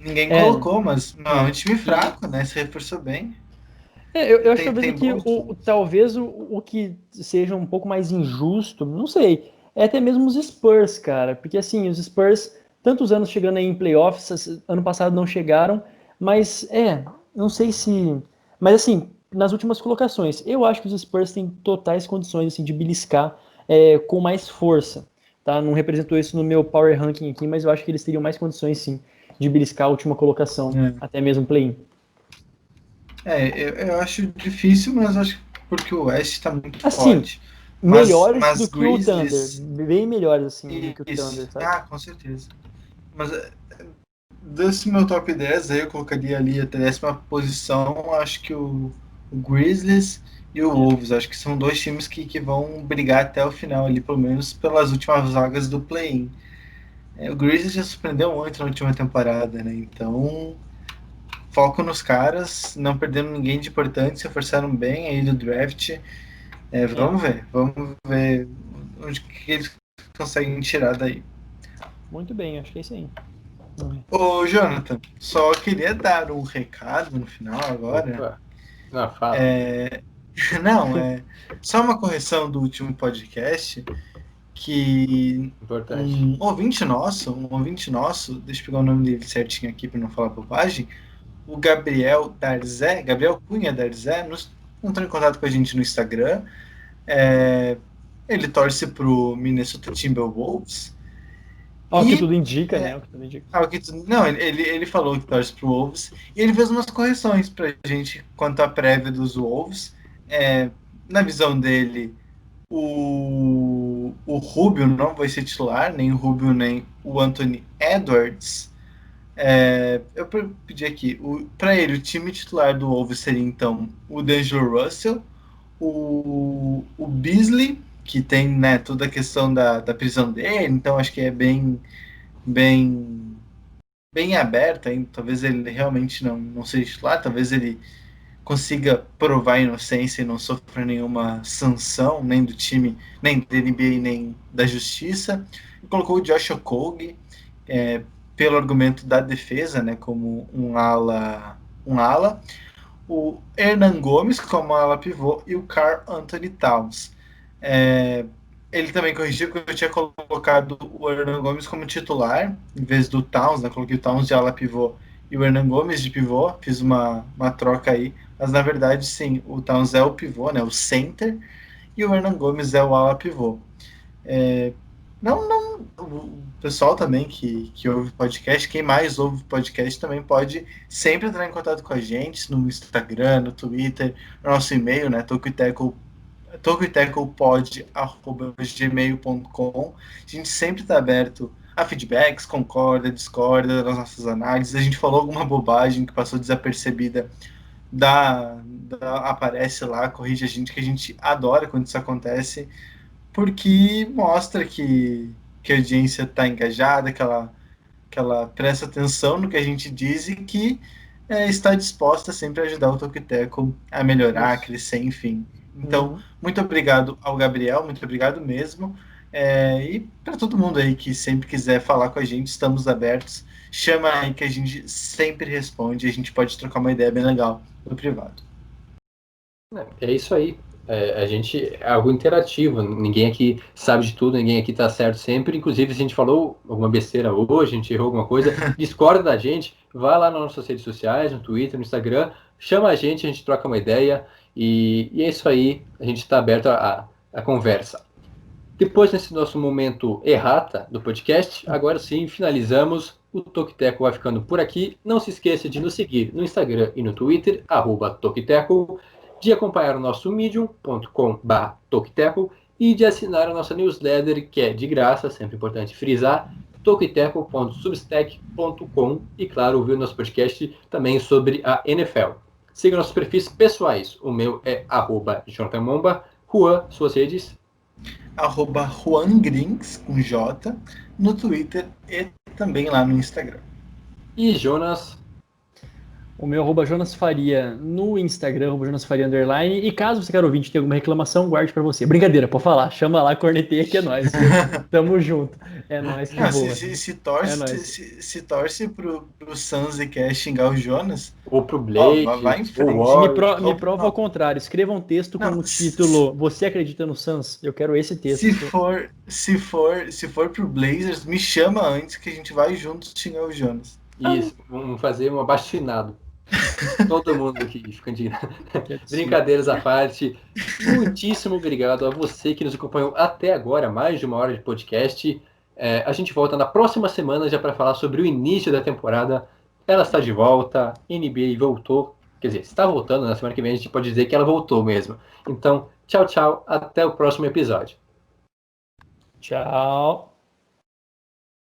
Ninguém colocou, mas não é um time fraco, né? Se reforçou bem. Eu acho que talvez o que seja um pouco mais injusto, não sei, é até mesmo os Spurs, cara. Porque assim, os Spurs, tantos anos chegando aí em playoffs, ano passado não chegaram, mas não sei se... Mas assim, nas últimas colocações, eu acho que os Spurs têm totais condições assim, de beliscar com mais força. tá? Não representou isso no meu power ranking aqui, mas eu acho que eles teriam mais condições, sim, de beliscar a última colocação, até mesmo play-in. Eu acho difícil, mas acho que porque o West tá muito Assim, forte. melhores Mas do que o Thunder, Grizzlies... bem melhores, assim, do que o Isso. Thunder, sabe? Ah, com certeza. Mas desse meu top 10, aí eu colocaria ali a 10ª posição, acho que o Grizzlies e o Wolves. Acho que são dois times que vão brigar até o final ali, pelo menos pelas últimas vagas do play-in. O Grizzlies já surpreendeu muito na última temporada, né? Então, foco nos caras, não perdendo ninguém de importante, se forçaram bem aí do draft. Vamos ver onde que eles conseguem tirar daí. Muito bem, acho que é isso aí. Ô, Jonathan, só queria dar um recado no final agora. Opa. Não, fala. Não, só uma correção do último podcast, que Importante. um ouvinte nosso, deixa eu pegar o nome dele certinho aqui para não falar bobagem, o Gabriel Cunha Darzé, entrou em contato com a gente no Instagram. Ele torce pro Minnesota Timberwolves. Ó, o que tudo indica, né? O que tudo indica. Não, ele falou que torce pro Wolves e ele fez umas correções pra gente quanto à prévia dos Wolves. Na visão dele, o Rubio não vai ser titular, nem o Rubio nem o Anthony Edwards. Eu pedi aqui, para ele, o time titular do Wolves seria então o D'Angelo Russell, o Beasley, que tem, né, toda a questão da prisão dele, então acho que é bem aberto ainda. Talvez ele realmente não seja titular, talvez ele consiga provar a inocência e não sofra nenhuma sanção, nem do time, nem da NBA, nem da justiça. E colocou o Josh Okogie, pelo argumento da defesa, né, como um ala, o Hernan Gomes como ala pivô e o Karl Anthony Towns. Ele também corrigiu que eu tinha colocado o Hernan Gomes como titular, em vez do Towns, né? Coloquei o Towns de ala pivô e o Hernan Gomes de pivô, fiz uma troca aí, mas na verdade sim, o Towns é o pivô, né? O center, e o Hernan Gomes é o ala pivô. O pessoal também que ouve podcast, quem mais ouve podcast também pode sempre entrar em contato com a gente no Instagram, no Twitter, no nosso e-mail, né? tokitecopod@gmail.com. A gente sempre está aberto a feedbacks, concorda, discorda das nossas análises. A gente falou alguma bobagem que passou desapercebida, aparece lá, corrige a gente adora quando isso acontece, porque mostra que a audiência está engajada, que ela presta atenção no que a gente diz e que está disposta sempre a ajudar o Tokiteco a melhorar, a crescer, enfim. Então, muito obrigado ao Gabriel, muito obrigado mesmo. E para todo mundo aí que sempre quiser falar com a gente, estamos abertos. Chama aí que a gente sempre responde e a gente pode trocar uma ideia bem legal no privado. É isso aí. A gente é algo interativo. Ninguém aqui sabe de tudo, ninguém aqui tá certo sempre. Inclusive, se a gente falou alguma besteira hoje, a gente errou alguma coisa, discorda da gente, vai lá nas nossas redes sociais, no Twitter, no Instagram, chama a gente troca uma ideia. E é isso aí, a gente está aberto à conversa. Depois desse nosso momento errata do podcast, agora sim finalizamos. O Tokiteco vai ficando por aqui. Não se esqueça de nos seguir no Instagram e no Twitter, @Tokiteco, de acompanhar o nosso medium.com/Tokiteco e de assinar a nossa newsletter, que é de graça, sempre importante frisar, tokiteco.substack.com, e claro, ouvir o nosso podcast também sobre a NFL. Siga nossos perfis pessoais. O meu é @JonathanMomba. Juan, suas redes? @JuanGrings, com J, no Twitter e também lá no Instagram. E Jonas? O meu @Jonas Faria no Instagram, @Jonas Faria _. E caso você, caro ouvinte, tenha alguma reclamação, guarde pra você. Brincadeira, pode falar. Chama lá, corneteia que é nóis. Tamo junto. É nóis, que boa. Se torce pro Suns e quer xingar o Jonas, ou pro Blake, vai em frente. Me prova ao contrário. Escreva um texto com o título "Você acredita no Suns?". Eu quero esse texto. Se for pro Blazers, me chama antes que a gente vai juntos xingar o Jonas. Isso, vamos fazer um abaixo-assinado. Todo mundo aqui fica indignado. Brincadeiras à parte, muitíssimo obrigado a você que nos acompanhou até agora, mais de 1 hora de podcast. A gente volta na próxima semana já para falar sobre o início da temporada. Ela está de volta, NBA voltou, quer dizer, está voltando, na semana que vem a gente pode dizer que ela voltou mesmo. Então, tchau, tchau, até o próximo episódio. Tchau.